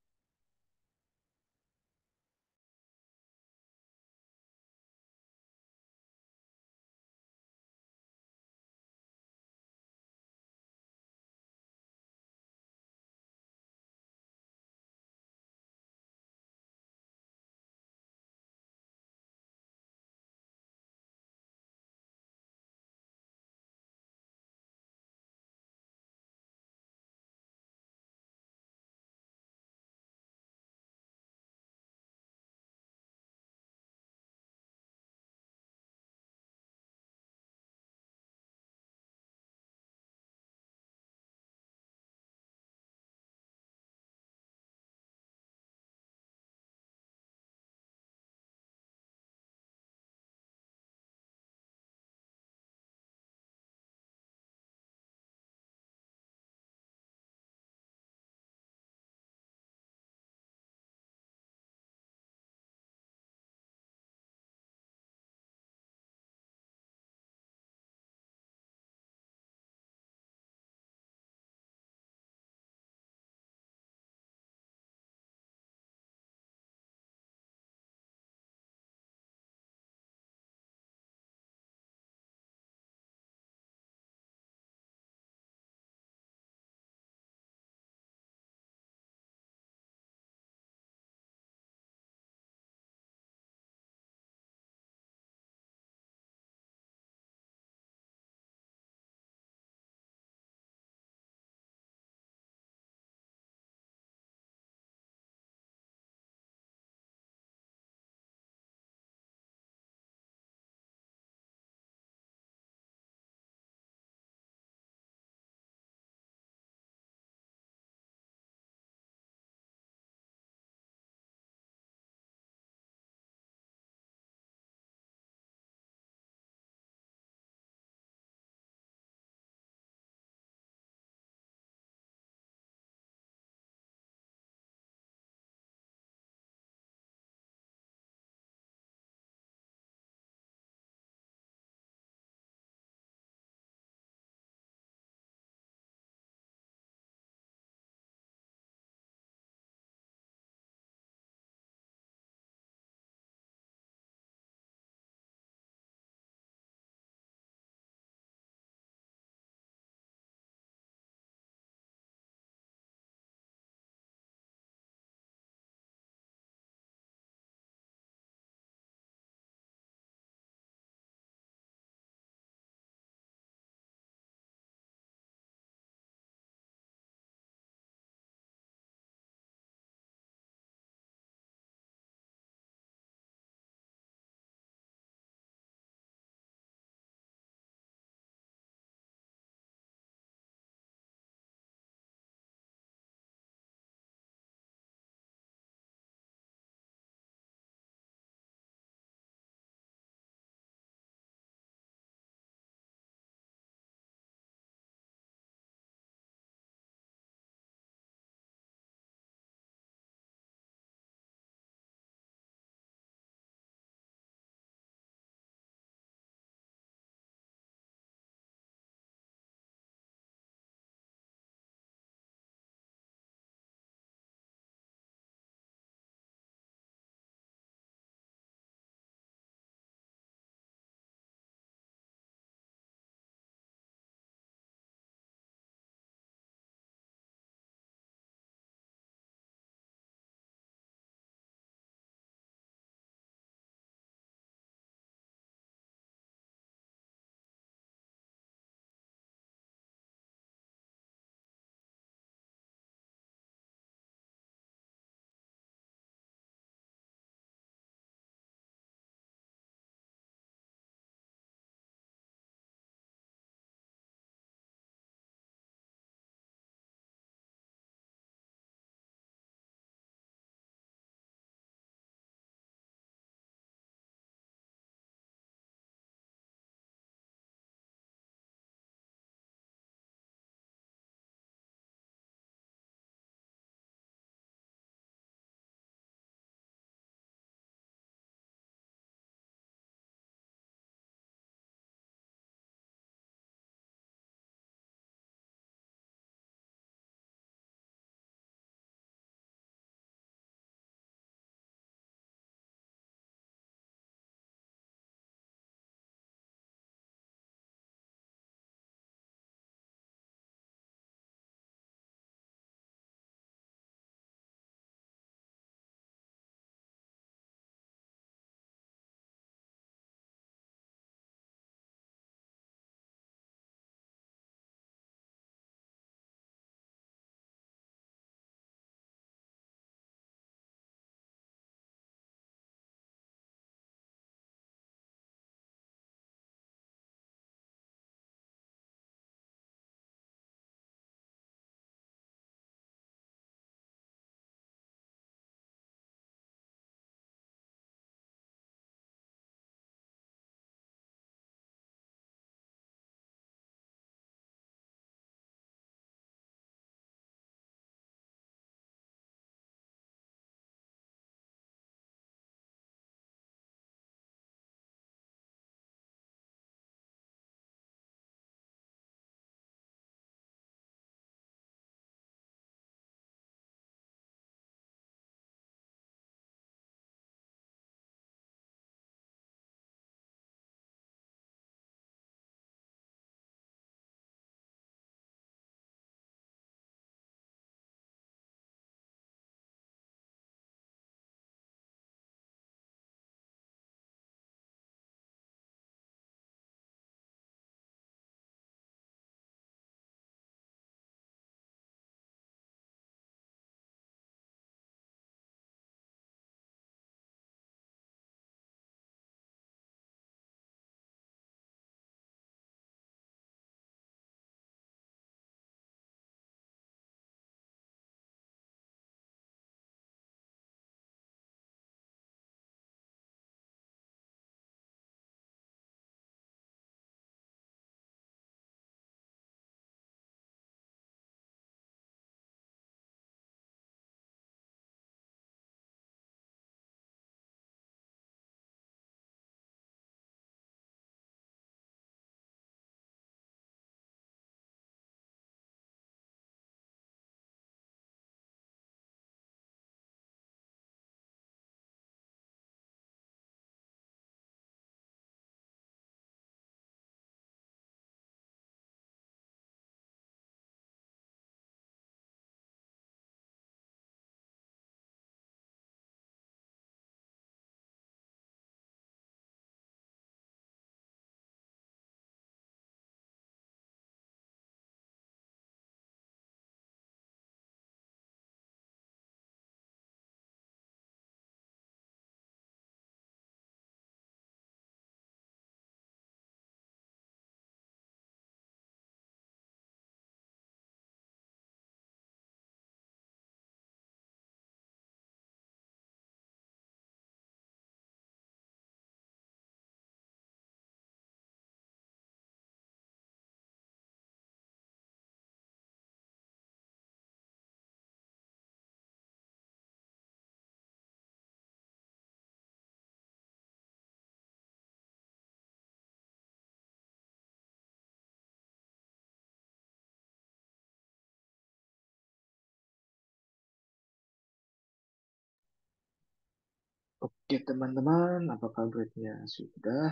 Oke teman-teman, apakah grade-nya sudah?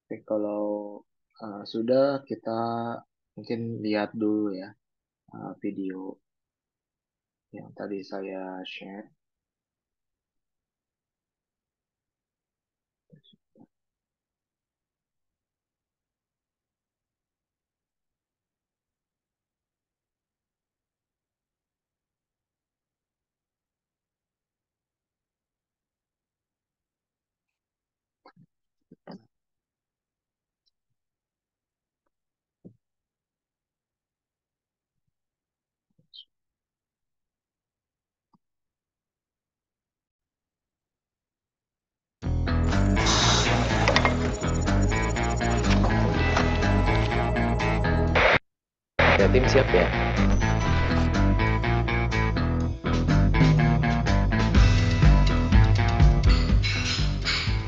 Oke, kalau sudah, kita mungkin lihat dulu ya video yang tadi saya share. Ya, tim siap ya.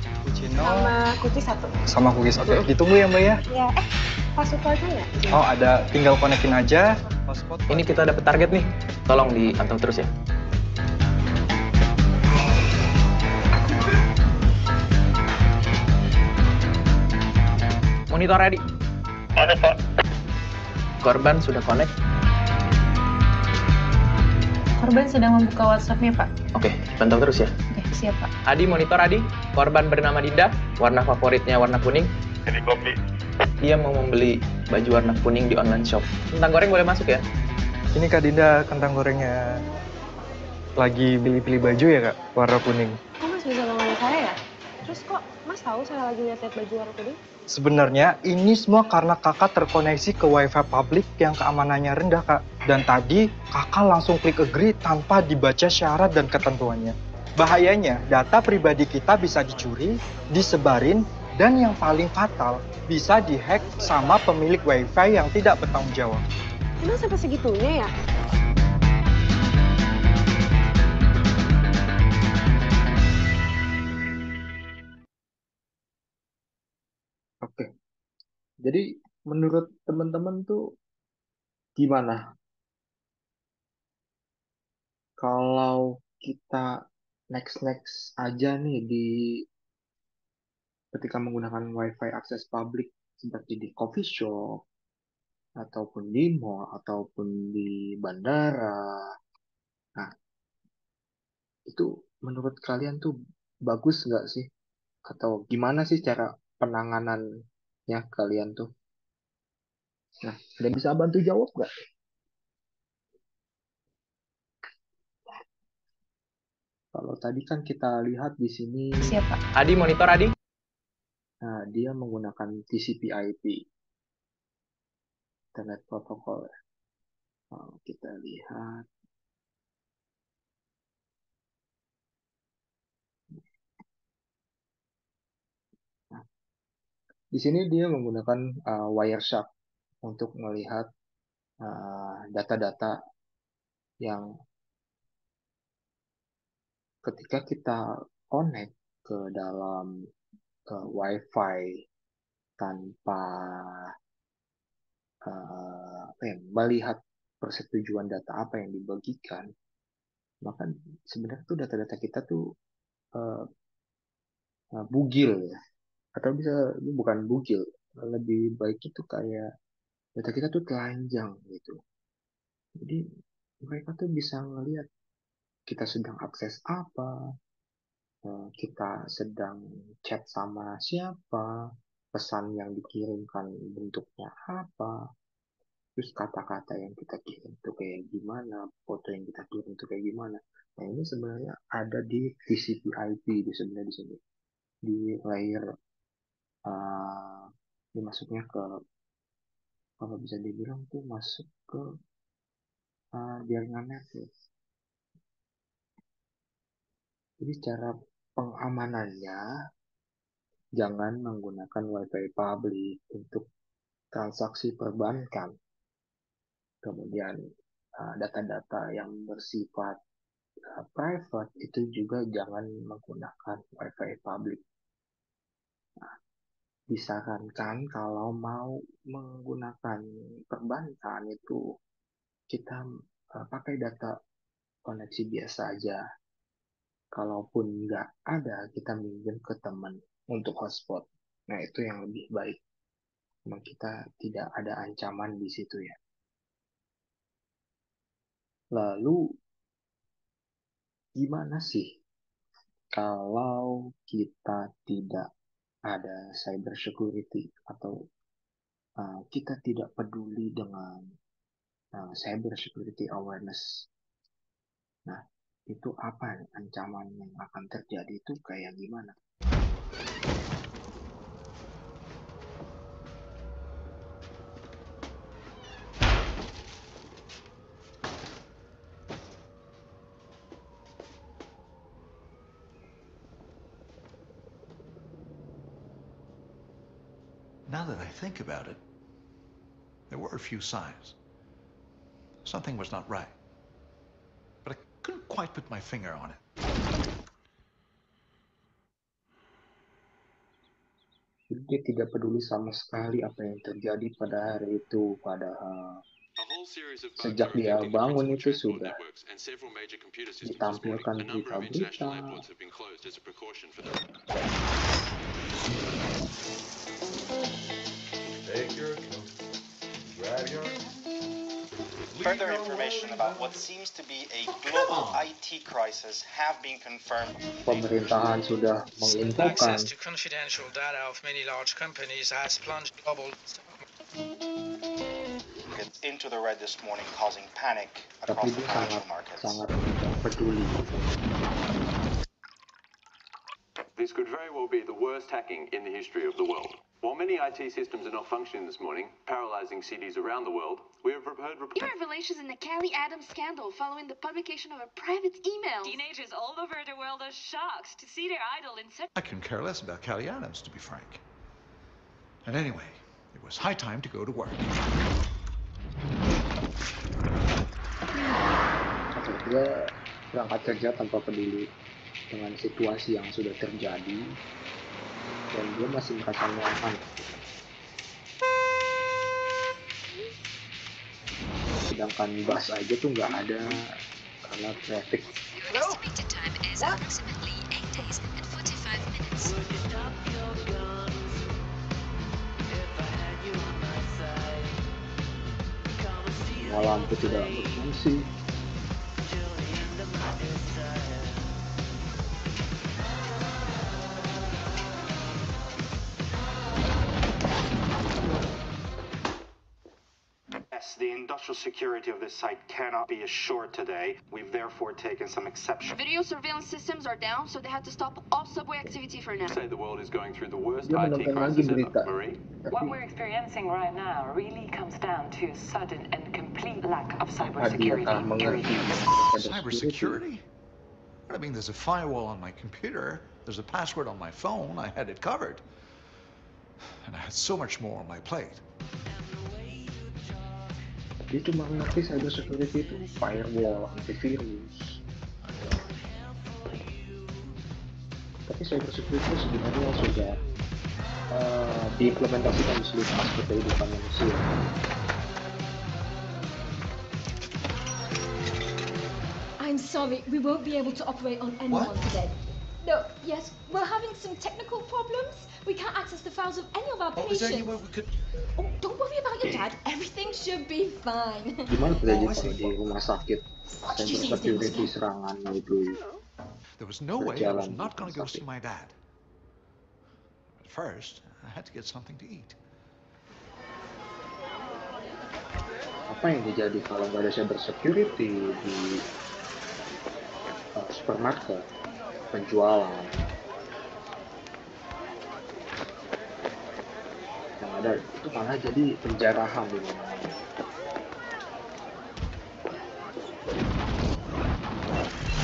Cappuccino Sama cookie satu. sama cookies. Oke, ditunggu ya Mbak ya. Ya, password wifi nggak? Oh, ada, tinggal konekin aja. Hotspot. Ini kita dapat target nih. Tolong dipantau terus ya. Monitor ready. Ada Pak. Korban sudah connect. Korban sedang membuka WhatsApp-nya, Pak. Oke, pantau terus ya. Oke, siap, Pak. Adi, monitor Adi. Korban bernama Dinda. Warna favoritnya warna kuning. Ini kopi. Dia mau membeli baju warna kuning di online shop. Kentang goreng boleh masuk ya? Ini Kak Dinda, kentang gorengnya. Lagi pilih-pilih baju ya Kak, warna kuning. Kok Mas bisa ngomongin saya ya? Terus kok Mas tahu saya lagi lihat-lihat baju warna kuning? Sebenarnya ini semua karena kakak terkoneksi ke wifi publik yang keamanannya rendah Kak. Dan tadi kakak langsung klik agree tanpa dibaca syarat dan ketentuannya. Bahayanya, data pribadi kita bisa dicuri, disebarin, dan yang paling fatal, bisa dihack sama pemilik wifi yang tidak bertanggung jawab. Emang sampai segitunya ya? Oke, jadi menurut teman-teman tuh gimana kalau kita next aja nih di ketika menggunakan wifi akses publik seperti di coffee shop ataupun di mall ataupun di bandara. Nah, itu menurut kalian tuh bagus nggak sih? Atau gimana sih cara penanganannya kalian tuh? Nah, ada yang bisa bantu jawab nggak? Kalau tadi kan kita lihat di sini, Siap, Pak. Adi, monitor Adi. nah, dia menggunakan TCP/IP, Internet Protocol. Kalau kita lihat, nah, di sini dia menggunakan Wireshark untuk melihat data-data yang ketika kita connect ke dalam WiFi tanpa melihat persetujuan data apa yang dibagikan, maka sebenarnya tuh data-data kita tuh uh, bugil ya, atau bisa bukan bugil, lebih baik itu kayak data kita tuh telanjang gitu. Jadi mereka tuh bisa ngelihat kita sedang akses apa, kita sedang chat sama siapa, pesan yang dikirimkan bentuknya apa, terus kata-kata yang kita kirim itu kayak gimana, foto yang kita kirim itu kayak gimana. Nah ini sebenarnya ada di TCP/IP di sebenarnya di sini di layer uh, ini masuknya ke kalau bisa dibilang tuh masuk ke jaringan network. Jadi cara pengamanannya jangan menggunakan WiFi publik untuk transaksi perbankan. Kemudian data-data yang bersifat private itu juga jangan menggunakan WiFi publik. Nah, disarankan kalau mau menggunakan perbankan itu kita pakai data koneksi biasa aja. Kalaupun nggak ada, kita minjem ke teman untuk hotspot. Nah, itu yang lebih baik. Memang kita tidak ada ancaman di situ ya. Lalu, gimana sih kalau kita tidak ada cyber security atau kita tidak peduli dengan cyber security awareness? Nah, itu apa ancaman yang akan terjadi itu kayak gimana? Now that I think about it, there were a few signs. Something was not right. But I couldn't quite put my finger on it. Dia tidak peduli sama sekali apa yang terjadi pada hari itu, padahal sejak dia bangun itu sudah ditampilkan berita-berita. Further information about what seems to be a global IT crisis have been confirmed. Pemerintahan sudah menginfokan Access to confidential data of many large companies has plunged global into the red this morning, causing panic tapi across the dia financial markets. sangat tidak peduli. This could very well be the worst hacking in the history of the world. While many IT systems are not functioning this morning, paralyzing cities around the world, we have heard New revelations in the Kelly Adams scandal following the publication of a private email. Teenagers all over the world are shocked to see their idol in such... I can care less about Kelly Adams, to be frank. And anyway, it was high time to go to work. Dia berangkat kerja tanpa peduli dengan situasi yang sudah terjadi, dan dia masih merasa nyaman. Sedangkan bus aja tuh nggak ada karena traffic. Semua lampu tidak berfungsi. The industrial security of this site cannot be assured today. We've therefore taken some exception. Video surveillance systems are down, so they had to stop all subway activity for now. Say the world is going through the worst Dia IT menonton lagi crisis berita. ever, Marie. What we're experiencing right now really comes down to a sudden and complete lack of Dia cybersecurity. tak mengerti Cybersecurity? I mean, there's a firewall on my computer, there's a password on my phone, I had it covered. And I had so much more on my plate. Dia cuma mengerti cyber security itu firewall, antivirus. Tapi cyber security sebenarnya sudah diimplementasikan di seluruh aspek kehidupan manusia. I'm sorry, we won't be able to operate on anyone today. No, yes, we're having some technical problems. We can't access the files of any of our patients. Is there any way we could... Oh, don't worry about your dad. Everything should be fine. Gimana terjadi kalau di rumah sakit cyber security serangan itu? There was no way I was not going to go see my dad. But first, I had to get something to eat. Apa yang terjadi kalau nggak ada cyber security di supermarket, penjualan? Yang ada itu malah jadi penjarahan di mana-mana.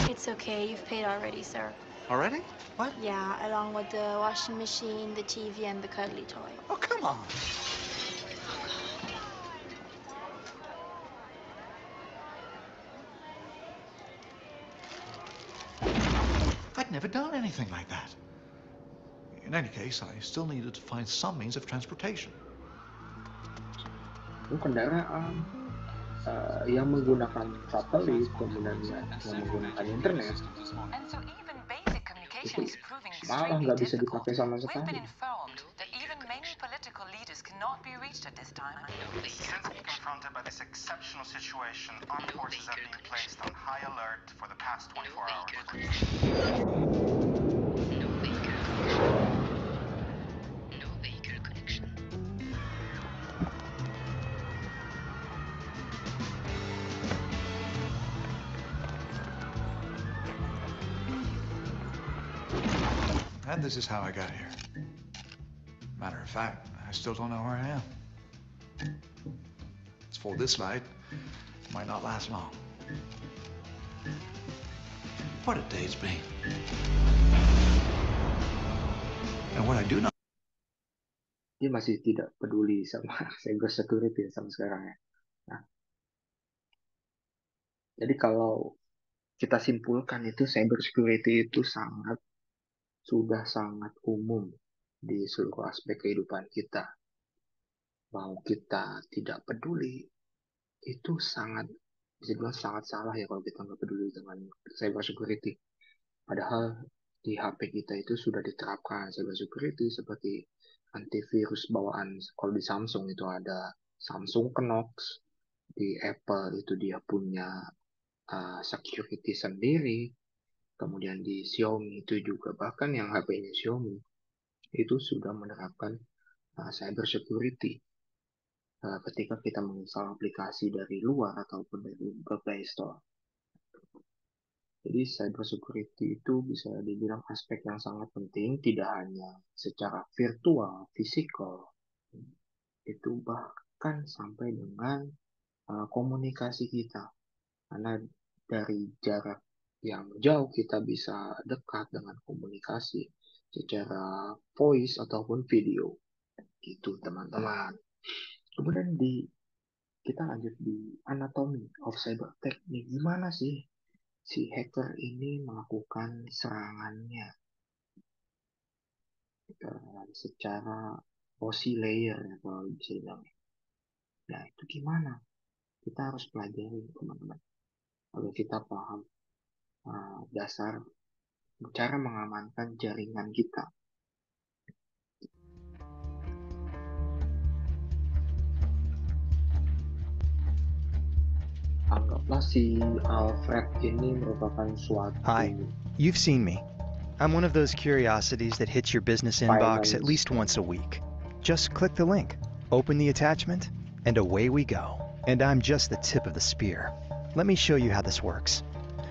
It's okay, you've paid already, sir. Already? What? Yeah, along with the washing machine, the TV, and the cuddly toy. Oh, come on. I'd never done anything like that. In any case, I still needed to find some means of transportation. Kendaraan, yang menggunakan satelit, kemudian yang menggunakan internet, itu malah nggak bisa dipakai sama sekali. Confronted by this exceptional situation, armed forces have been placed on high alert for the past 24 hours. And this is how I got here. Matter of fact, I still don't know where I am. As for this light, it might not last long. What a day it's been. And what I do know. Dia masih tidak peduli sama cyber security sampai sekarang ya. Nah, jadi kalau kita simpulkan itu cyber security itu sudah sangat umum di seluruh aspek kehidupan kita. Mau kita tidak peduli, itu bisa dibilang sangat salah ya kalau kita nggak peduli dengan cyber security. Padahal di HP kita itu sudah diterapkan cyber security seperti antivirus bawaan. Kalau di Samsung itu ada Samsung Knox, di Apple itu dia punya security sendiri. Kemudian di Xiaomi itu juga, bahkan yang HP-nya Xiaomi itu sudah menerapkan cyber security ketika kita menginstal aplikasi dari luar ataupun dari Google Play Store. Jadi cyber security itu bisa dibilang aspek yang sangat penting, tidak hanya secara virtual, fisikal, itu bahkan sampai dengan komunikasi kita. Karena dari jarak yang jauh kita bisa dekat dengan komunikasi secara voice ataupun video. Gitu teman-teman. Kemudian kita lanjut di anatomy of cyber attack. Nih, gimana sih si hacker ini melakukan serangannya secara OSI layer ya kalau bisa dibilang. Nah itu gimana? Kita harus pelajari teman-teman. Kalau kita paham dasar cara mengamankan jaringan kita. Anggaplah si Alfred ini merupakan suatu... Hi, you've seen me. I'm one of those curiosities that hits your business inbox at least once a week. Just click the link, open the attachment, and away we go. And I'm just the tip of the spear. Let me show you how this works.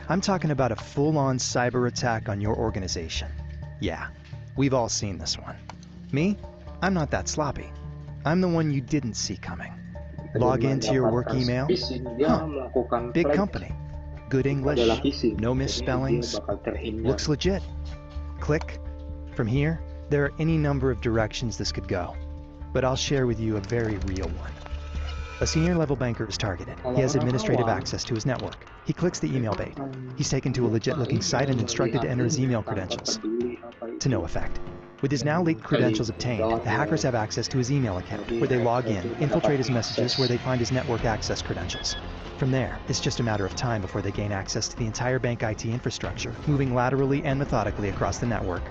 I'm talking about a full-on cyber attack on your organization. Yeah, we've all seen this one. Me? I'm not that sloppy. I'm the one you didn't see coming. Log into your work email. Big company. Good English. No misspellings. Looks legit. Click. From here, there are any number of directions this could go. But I'll share with you a very real one. A senior-level banker is targeted. He has administrative access to his network. He clicks the email bait. He's taken to a legit-looking site and instructed to enter his email credentials. To no effect. With his now leaked credentials obtained, the hackers have access to his email account, where they log in, infiltrate his messages, where they find his network access credentials. From there, it's just a matter of time before they gain access to the entire bank IT infrastructure, moving laterally and methodically across the network.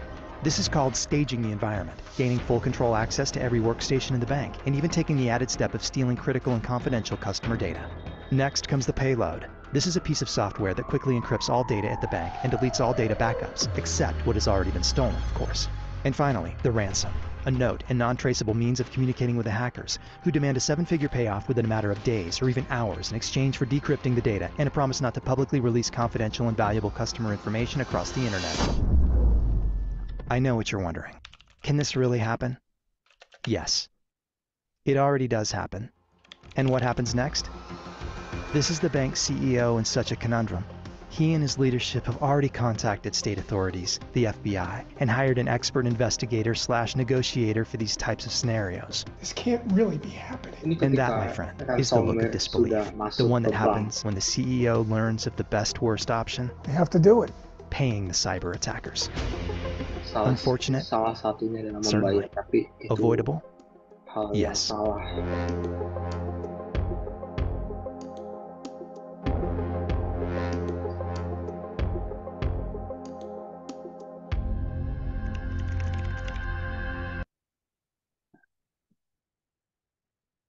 This is called staging the environment, gaining full control access to every workstation in the bank, and even taking the added step of stealing critical and confidential customer data. Next comes the payload. This is a piece of software that quickly encrypts all data at the bank and deletes all data backups, except what has already been stolen, of course. And finally, the ransom, a note and non-traceable means of communicating with the hackers, who demand a 7-figure payoff within a matter of days or even hours in exchange for decrypting the data and a promise not to publicly release confidential and valuable customer information across the internet. I know what you're wondering. Can this really happen? Yes. It already does happen. And what happens next? This is the bank's CEO in such a conundrum. He and his leadership have already contacted state authorities, the FBI, and hired an expert investigator/negotiator for these types of scenarios. This can't really be happening. And that, my friend, is the look of disbelief. The one that happens when the CEO learns of the best-worst option. They have to do it. Paying the cyber attackers. Unfortunate? Certainly. Avoidable? Yes.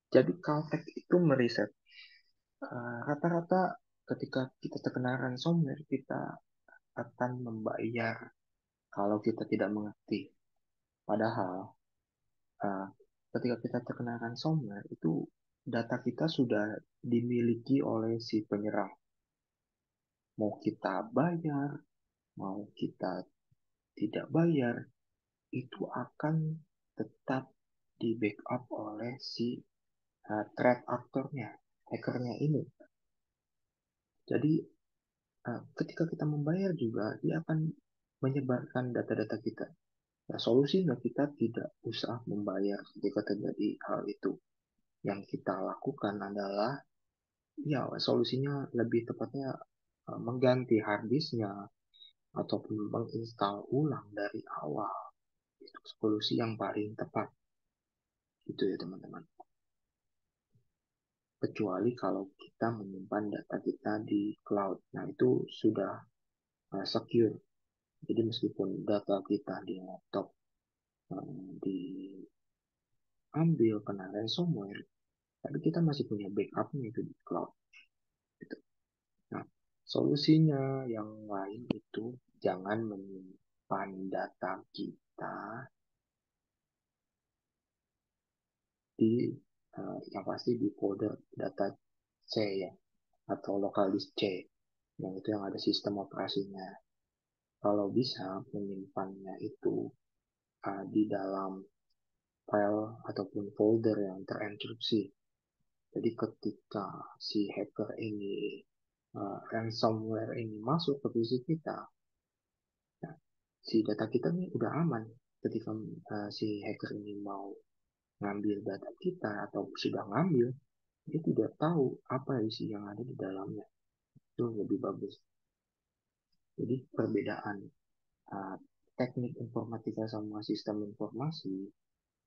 Jadi Caltech itu meriset rata-rata ketika kita terkena ransomware kita akan membayar kalau kita tidak mengerti. Padahal ketika kita terkena ransomware itu data kita sudah dimiliki oleh si penyerang. Mau kita bayar, mau kita tidak bayar, itu akan tetap di backup oleh si threat actor-nya, hackernya ini. Jadi ketika kita membayar juga dia akan menyebarkan data-data kita. Nah, solusinya kita tidak usah membayar ketika terjadi hal itu. Yang kita lakukan adalah ya solusinya lebih tepatnya mengganti harddisknya ataupun menginstal ulang dari awal. Itu solusi yang paling tepat. Gitu ya teman-teman. Kecuali kalau kita menyimpan data kita di cloud. Nah itu sudah secure. Jadi meskipun data kita di laptop diambil kena ransomware, tapi kita masih punya backupnya itu di cloud. Gitu. Nah, solusinya yang lain itu jangan menyimpan data kita di yang pasti di folder data C ya atau local disk C yang itu yang ada sistem operasinya. Kalau bisa menyimpannya itu di dalam file ataupun folder yang terenkripsi. Jadi ketika si hacker ini ransomware ini masuk ke PC kita, nah, si data kita ini udah aman. Ketika si hacker ini mau ngambil data kita atau sudah ngambil, dia tidak tahu apa isi yang ada di dalamnya. Itu lebih bagus. Jadi perbedaan teknik informatika sama sistem informasi,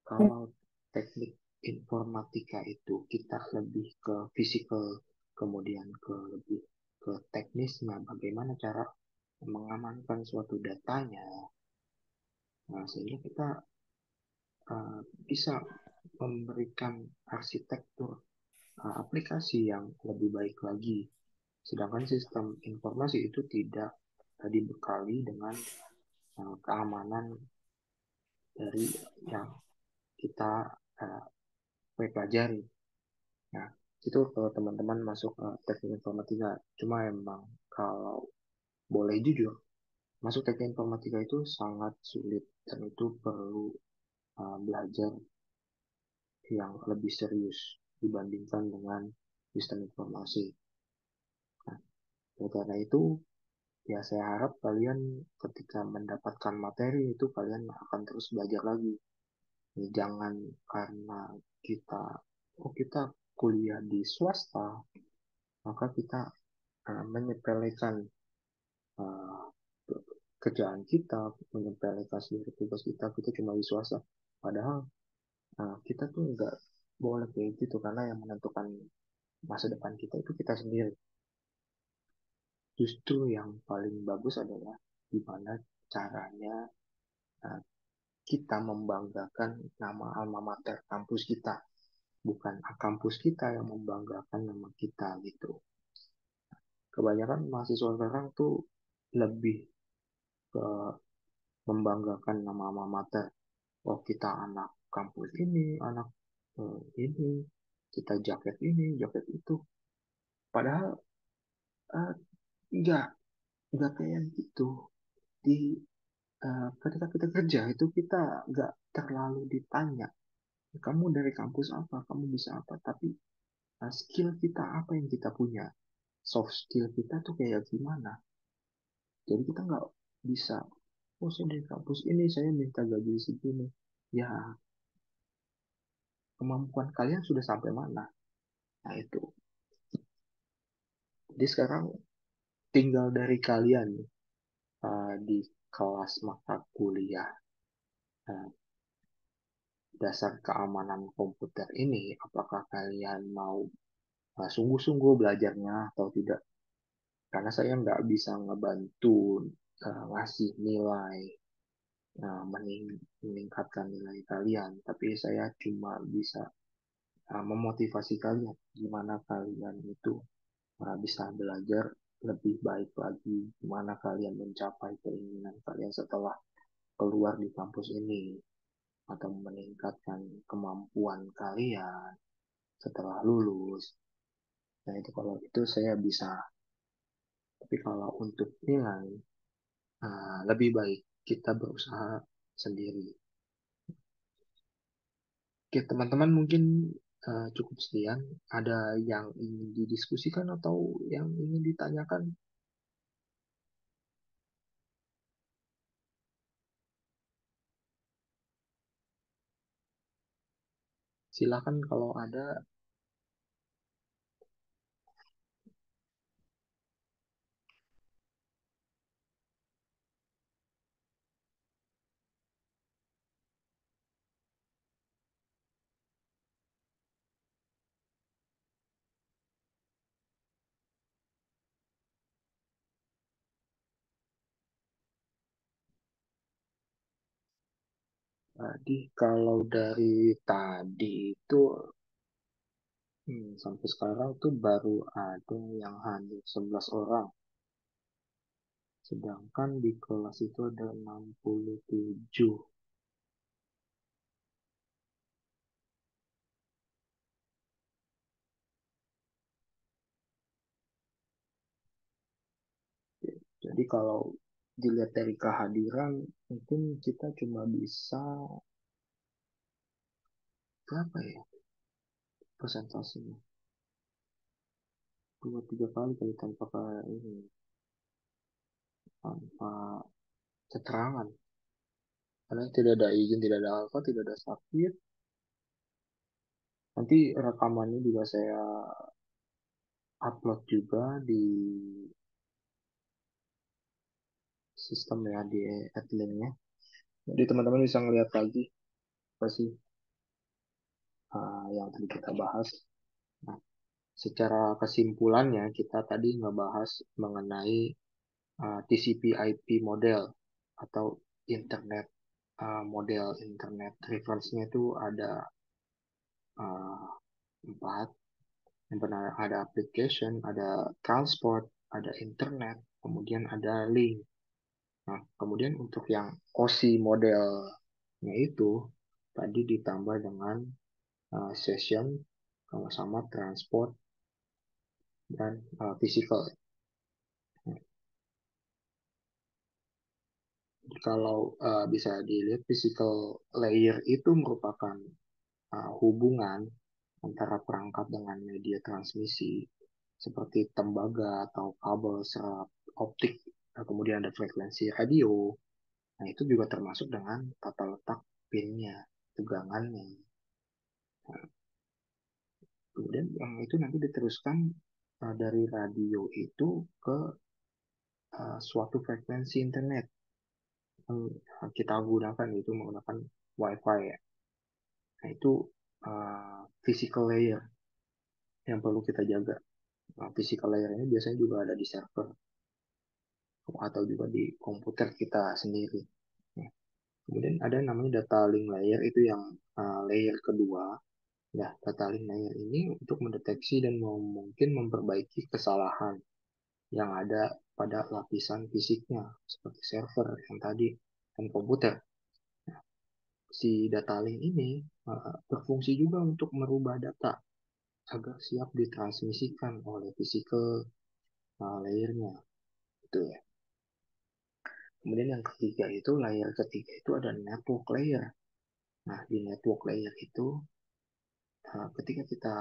kalau teknik informatika itu kita lebih ke physical, kemudian lebih ke teknisnya, bagaimana cara mengamankan suatu datanya, nah, sehingga kita bisa memberikan arsitektur aplikasi yang lebih baik lagi. Sedangkan sistem informasi itu tidak dibekali dengan keamanan dari yang kita pelajari. Nah, itu kalau teman-teman masuk teknik informatika. Cuma emang kalau boleh jujur, masuk teknik informatika itu sangat sulit dan itu perlu belajar yang lebih serius dibandingkan dengan sistem informasi. Nah, karena itu ya saya harap kalian ketika mendapatkan materi itu kalian akan terus belajar lagi. Jangan karena kita kuliah di swasta maka kita menyepelekan kerjaan kita, menyepelekan seluruh tugas kita cuma di swasta. Padahal kita tuh nggak boleh kayak gitu karena yang menentukan masa depan kita itu kita sendiri. Justru yang paling bagus adalah gimana caranya kita membanggakan nama alma mater kampus kita, bukan kampus kita yang membanggakan nama kita gitu. Kebanyakan mahasiswa sekarang tuh lebih ke membanggakan nama alma mater. Oh kita anak kampus ini, anak ini, kita jaket ini, jaket itu. Padahal nggak kayak gitu. Ketika kita kerja itu kita nggak terlalu ditanya kamu dari kampus apa, kamu bisa apa, tapi skill kita apa yang kita punya, soft skill kita tuh kayak gimana. Jadi kita nggak bisa, oh saya dari kampus ini saya minta gaji segini, ya kemampuan kalian sudah sampai mana. Nah itu. Jadi sekarang tinggal dari kalian di kelas mata kuliah dasar keamanan komputer ini, apakah kalian mau sungguh-sungguh belajarnya atau tidak? Karena saya nggak bisa ngebantu ngasih nilai, meningkatkan nilai kalian, tapi saya cuma bisa memotivasi kalian gimana kalian itu bisa belajar lebih baik lagi, gimana kalian mencapai keinginan kalian setelah keluar di kampus ini, atau meningkatkan kemampuan kalian setelah lulus. Nah itu kalau itu saya bisa. Tapi kalau untuk nilai, lebih baik kita berusaha sendiri. Oke, teman-teman mungkin cukup sekian. Ada yang ingin didiskusikan atau yang ingin ditanyakan? Silakan kalau ada. Jadi kalau dari tadi itu sampai sekarang tuh baru ada yang hadir 11 orang. Sedangkan di kelas itu ada 67. Jadi kalau dilihat dari kehadiran, mungkin kita cuma bisa berapa ya persentasenya? 2-3 kali kali tanpa ini, tanpa keterangan. Karena tidak ada izin, tidak ada apa, tidak ada sakit. Nanti rekamannya juga saya upload juga di sistem ya, di adlinnya. Jadi teman-teman bisa ngeliat lagi apa sih yang tadi kita bahas. Nah, secara kesimpulannya kita tadi ngebahas mengenai TCP/IP model atau internet model internet reference-nya itu ada 4. Yang benar ada application, ada transport, ada internet, kemudian ada link. Nah, kemudian untuk yang OSI modelnya itu tadi ditambah dengan session sama transport dan physical. Kalau bisa dilihat physical layer itu merupakan hubungan antara perangkat dengan media transmisi seperti tembaga atau kabel serat optik, kemudian ada frekuensi radio. Nah, itu juga termasuk dengan tata letak pinnya, tegangannya. Nah, kemudian yang itu nanti diteruskan dari radio itu ke suatu frekuensi internet yang kita gunakan, itu menggunakan WiFi ya. Nah, itu physical layer yang perlu kita jaga. Nah, physical layer ini biasanya juga ada di server atau juga di komputer kita sendiri. Nah, kemudian ada namanya data link layer, itu yang layer kedua. Nah, data link layer ini untuk mendeteksi dan mungkin memperbaiki kesalahan yang ada pada lapisan fisiknya, seperti server yang tadi dan komputer. Nah, si data link ini berfungsi juga untuk merubah data agar siap ditransmisikan oleh physical layernya. Itu ya. Kemudian yang ketiga itu, layer ketiga itu ada network layer. Nah, di network layer itu ketika kita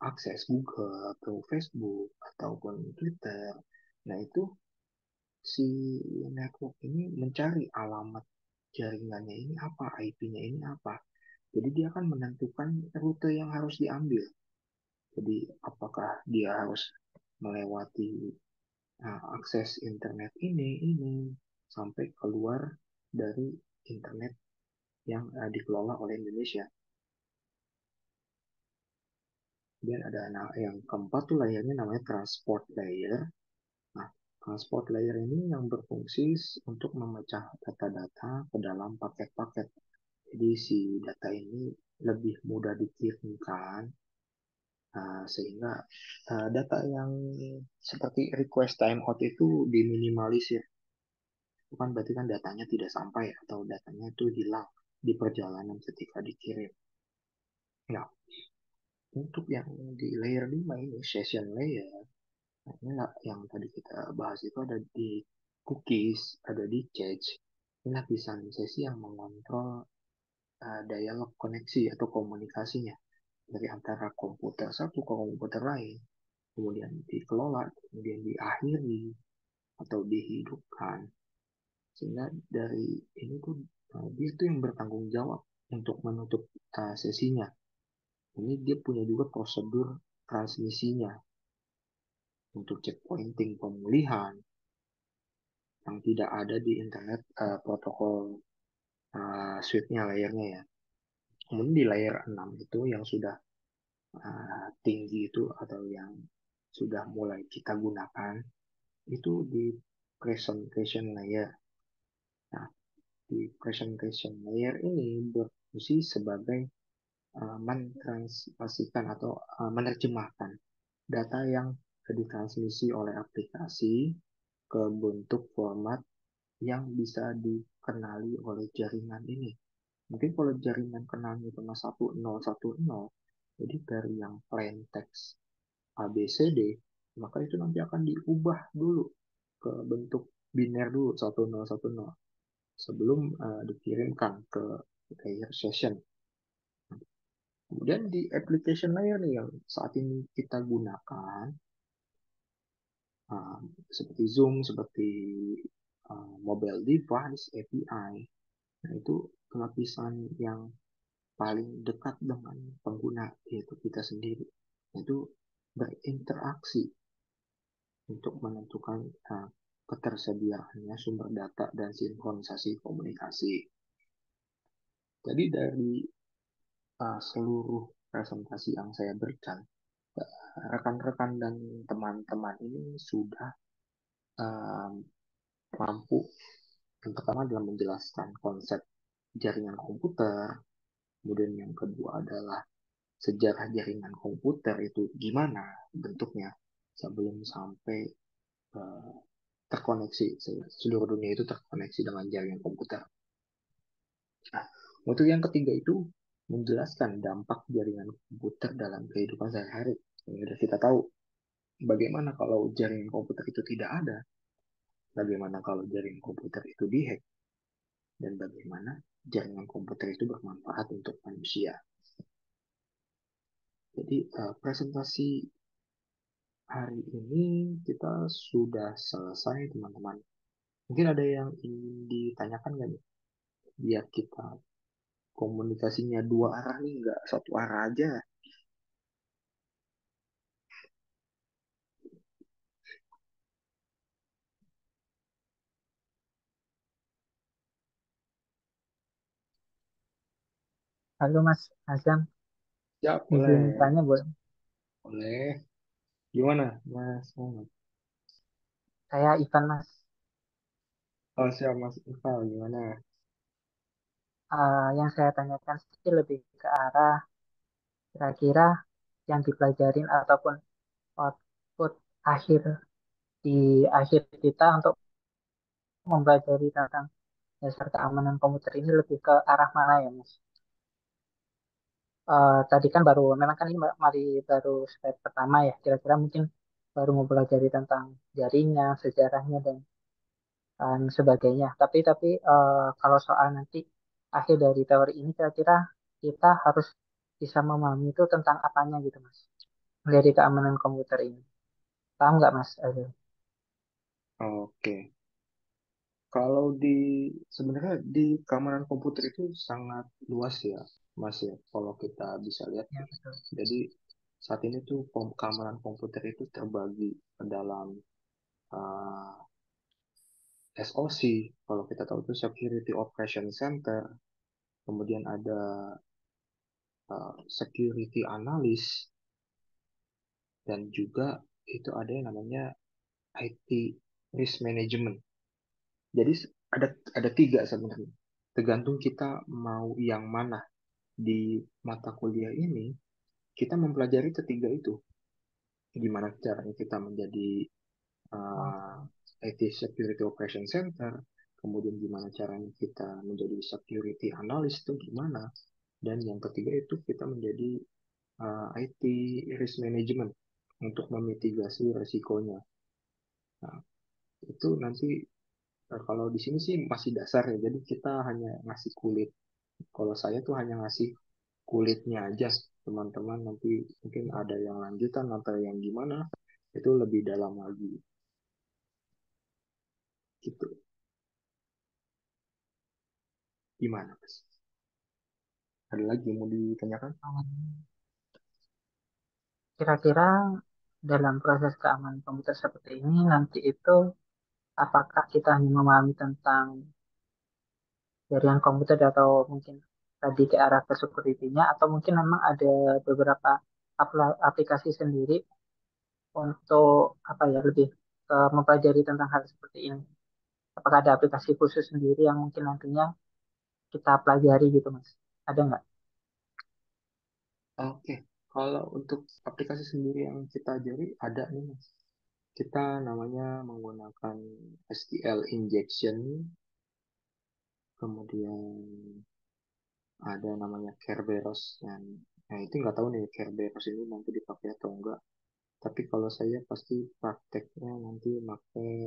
akses Google atau Facebook ataupun Twitter, nah itu si network ini mencari alamat jaringannya ini apa, IP-nya ini apa. Jadi dia akan menentukan rute yang harus diambil. Jadi apakah dia harus melewati akses internet ini sampai keluar dari internet yang dikelola oleh Indonesia. Kemudian ada yang keempat tuh layernya namanya transport layer. Nah, transport layer ini yang berfungsi untuk memecah data-data ke dalam paket-paket. Jadi si data ini lebih mudah dikirimkan Sehingga data yang seperti request timeout itu diminimalisir. Bukan berarti kan datanya tidak sampai atau datanya itu hilang di perjalanan ketika dikirim. Nah, untuk yang di layer 5 ini, session layer, nah ini yang tadi kita bahas itu ada di cookies, ada di cache. Ini lapisan sesi yang mengontrol dialog koneksi atau komunikasinya dari antara komputer satu ke komputer lain, kemudian dikelola, kemudian diakhiri atau dihidupkan. Sehingga dari ini tuh dia tuh yang bertanggung jawab untuk menutup sesinya. Ini dia punya juga prosedur transmisinya untuk checkpointing pemulihan yang tidak ada di internet protokol suite-nya layernya ya. Kemudian di layer 6 itu yang sudah tinggi itu atau yang sudah mulai kita gunakan itu di presentation layer. Nah, di presentation layer ini berfungsi sebagai mentranslasikan atau menerjemahkan data yang ditransmisi oleh aplikasi ke bentuk format yang bisa dikenali oleh jaringan ini. Mungkin kalau jaringan kenalnya cuma 1010, jadi dari yang plain text ABCD, maka itu nanti akan diubah dulu ke bentuk biner dulu 1010 sebelum dikirimkan ke layer session. Kemudian di application layer nih yang saat ini kita gunakan, seperti Zoom, seperti mobile device, API, nah itu lapisan yang paling dekat dengan pengguna, yaitu kita sendiri. Itu berinteraksi untuk menentukan ketersediaannya sumber data dan sinkronisasi komunikasi. Jadi dari seluruh presentasi yang saya berikan, rekan-rekan dan teman-teman ini sudah mampu yang pertama dalam menjelaskan konsep jaringan komputer, kemudian yang kedua adalah sejarah jaringan komputer itu gimana bentuknya sebelum sampai terkoneksi, seluruh dunia itu terkoneksi dengan jaringan komputer. Nah, untuk yang ketiga itu menjelaskan dampak jaringan komputer dalam kehidupan sehari-hari. Yang kita tahu, bagaimana kalau jaringan komputer itu tidak ada, bagaimana kalau jaringan komputer itu dihack, dan bagaimana jaringan komputer itu bermanfaat untuk manusia. Jadi presentasi hari ini kita sudah selesai, teman-teman. Mungkin ada yang ingin ditanyakan nggak nih? Biar kita komunikasinya dua arah nih, nggak satu arah aja. Halo Mas Azam, Ya, izin boleh. tanya boleh? Boleh. Gimana, Mas Muhammad? Saya Ivan Mas. Oh, siap, Mas Iqbal. Gimana? Yang saya tanyakan sih lebih ke arah kira-kira yang dipelajarin ataupun output akhir di akhir kita untuk mempelajari tentang dasar keamanan komputer ini lebih ke arah mana ya Mas? Tadi kan memang kan ini baru step pertama ya. Kira-kira mungkin baru mempelajari tentang jaringan, sejarahnya dan sebagainya. Tapi kalau soal nanti akhir dari teori ini kira-kira kita harus bisa memahami itu tentang apanya gitu Mas. Dari keamanan komputer ini. Paham nggak Mas? Oke. Kalau sebenarnya di keamanan komputer itu sangat luas ya, Mas ya. Kalau kita bisa lihat, Ya, betul. jadi saat ini tuh keamanan komputer itu terbagi ke dalam SOC. Kalau kita tahu itu Security Operation Center, kemudian ada Security Analyst, dan juga itu ada yang namanya IT Risk Management. Jadi ada tiga sebenarnya. Tergantung kita mau yang mana di mata kuliah ini. kita mempelajari ketiga itu. Gimana caranya kita menjadi IT Security Operation Center, kemudian gimana caranya kita menjadi security analyst itu gimana, dan yang ketiga itu kita menjadi IT risk management untuk memitigasi resikonya. Nah, itu nanti kalau di sini sih masih dasar ya, jadi kita hanya ngasih kulit. Kalau saya tuh hanya ngasih kulitnya aja, teman-teman nanti mungkin ada yang lanjutan atau yang gimana, itu lebih dalam lagi. Gitu. Gimana, Mas? Ada lagi yang mau ditanyakan? Kira-kira dalam proses keamanan komputer seperti ini nanti itu apakah kita hanya memahami tentang jaringan komputer atau mungkin tadi ke arah ke security-nya atau mungkin memang ada beberapa aplikasi sendiri untuk apa ya lebih mempelajari tentang hal seperti ini. Apakah ada aplikasi khusus sendiri yang mungkin nantinya kita pelajari gitu Mas? Ada nggak? Oke, kalau untuk aplikasi sendiri yang kita ajari ada nih Mas. Kita namanya menggunakan STL injection, kemudian ada namanya Kerberos, dan nah itu nggak tahu nih Kerberos ini nanti dipakai atau enggak. Tapi kalau saya pasti prakteknya nanti pakai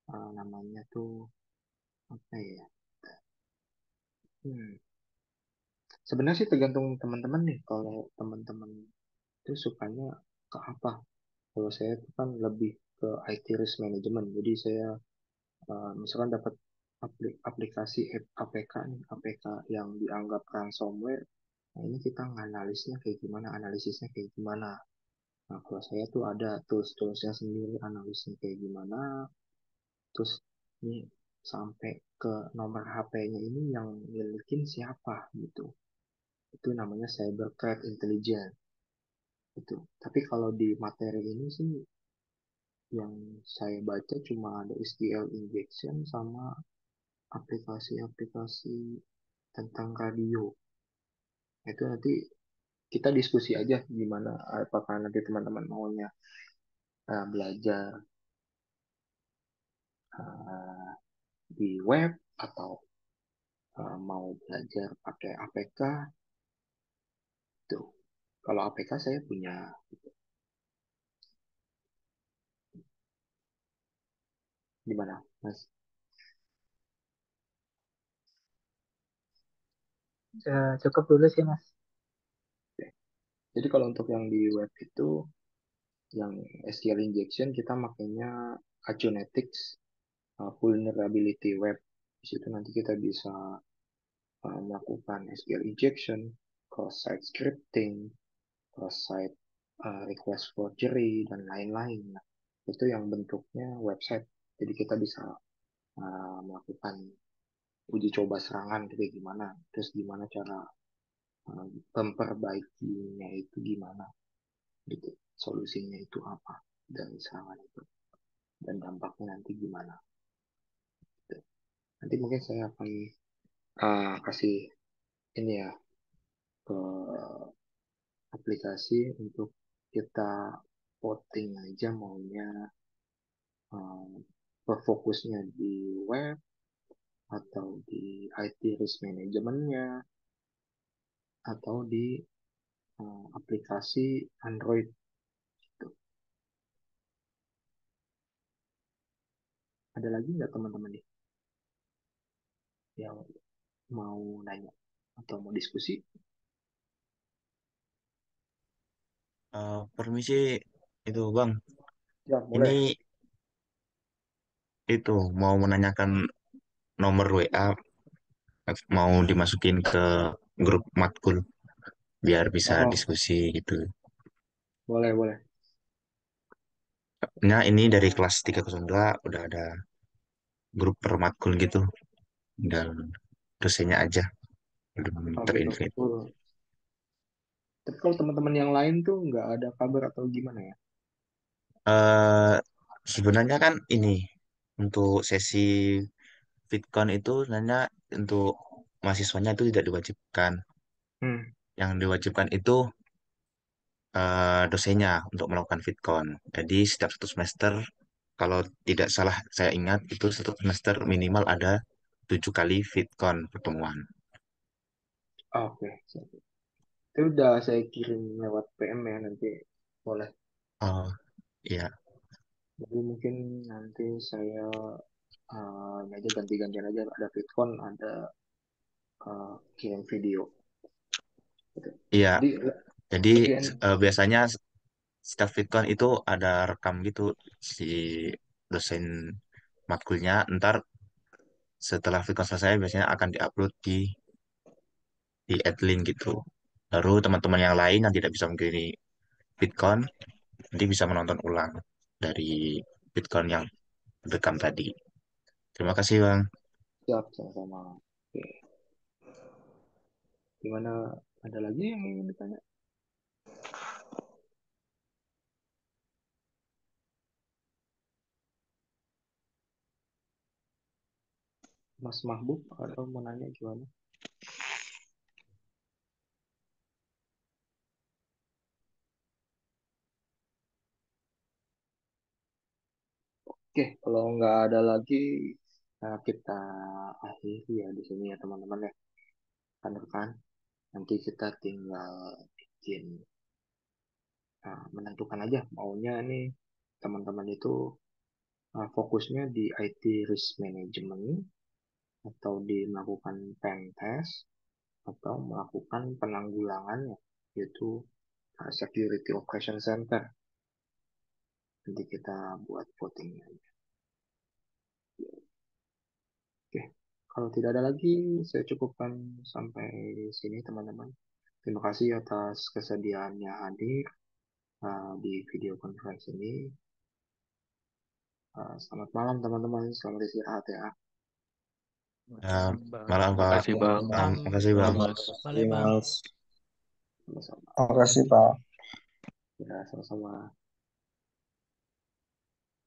namanya tuh apa ya? Hmm. Sebenarnya sih tergantung teman-teman nih. Kalau teman-teman itu sukanya ke apa? Kalau saya itu kan lebih ke IT risk management. Jadi saya misalkan dapat aplikasi APK nih, APK yang dianggap ransomware. Nah, ini kita nganalisnya kayak gimana, analisisnya kayak gimana. Nah, kalau saya tuh ada tools-toolsnya sendiri, analisnya kayak gimana. Terus ini sampai ke nomor HP-nya ini yang milikin siapa gitu. Itu namanya cyber threat intelligence. Itu. Tapi kalau di materi ini sih yang saya baca cuma ada STL injection sama aplikasi-aplikasi tentang radio. Itu nanti kita diskusi aja gimana, apakah nanti teman-teman maunya belajar di web atau mau belajar pakai APK. Tuh. Kalau APK saya punya. Gimana, Mas? Cukup dulu sih Mas. Jadi kalau untuk yang di web itu, yang SQL injection kita makanya Aconetics vulnerability web. Di situ nanti kita bisa melakukan SQL injection, cross-site scripting, cross-site request forgery, dan lain-lain. Nah, itu yang bentuknya website. Jadi kita bisa melakukan uji coba serangan kayak gimana, terus gimana cara memperbaikinya itu gimana, gitu. Solusinya itu apa dari serangan itu, dan dampaknya nanti gimana. Gitu. Nanti mungkin saya akan kasih ini ya ke aplikasi untuk kita voting aja maunya berfokusnya di web atau di IT risk manajemennya atau di aplikasi Android. Gitu. Ada lagi nggak teman-teman nih yang mau nanya atau mau diskusi? Permisi, itu Bang. Ya, Ini boleh. itu mau menanyakan nomor WA, mau dimasukin ke grup matkul biar bisa Oh, diskusi gitu. boleh, boleh. Nah, ini dari kelas 302 udah ada grup per matkul gitu. Dan dosennya aja belum Oh, gitu. terinvite. Tapi kalau teman-teman yang lain tuh nggak ada kabar atau gimana ya? eh Sebenarnya kan ini untuk sesi VidCon itu sebenarnya untuk mahasiswanya itu tidak diwajibkan. Hmm. Yang diwajibkan itu dosennya untuk melakukan VidCon. Jadi setiap satu semester, kalau tidak salah saya ingat, itu satu semester minimal ada 7 kali VidCon pertemuan. Oke, itu udah saya kirim lewat PM ya nanti boleh. Oh, iya. Jadi mungkin nanti saya ini aja ganti-gantian aja, ada VidCon, ada kirim video. Iya. Jadi Jadi bagian biasanya setiap VidCon itu ada rekam gitu si dosen matkulnya. Ntar setelah VidCon selesai biasanya akan diupload di Adlink gitu. Baru teman-teman yang lain yang tidak bisa mengikuti VidCon nanti bisa menonton ulang dari VidCon yang rekam tadi. Terima kasih, Bang. siap sama-sama. Oke. Gimana, ada lagi yang ingin ditanya? Mas Mahbub atau mau nanya gimana? Oke, kalau nggak ada lagi, kita akhiri ya di sini ya teman-teman ya. Kan nanti kita tinggal bikin menentukan aja maunya nih teman-teman itu fokusnya di IT risk management atau di melakukan pen test atau melakukan penanggulangannya yaitu security operation center. Nanti kita buat votingnya. Oke, kalau tidak ada lagi, saya cukupkan sampai di sini, teman-teman. Terima kasih atas kesediaannya hadir di video conference ini. Selamat malam, teman-teman. Selamat istirahat ya. Malam, Pak. Makasih, Bang. Makasih, Bang. Mas. Sama-sama. Makasih, Pak. Ya, sama-sama.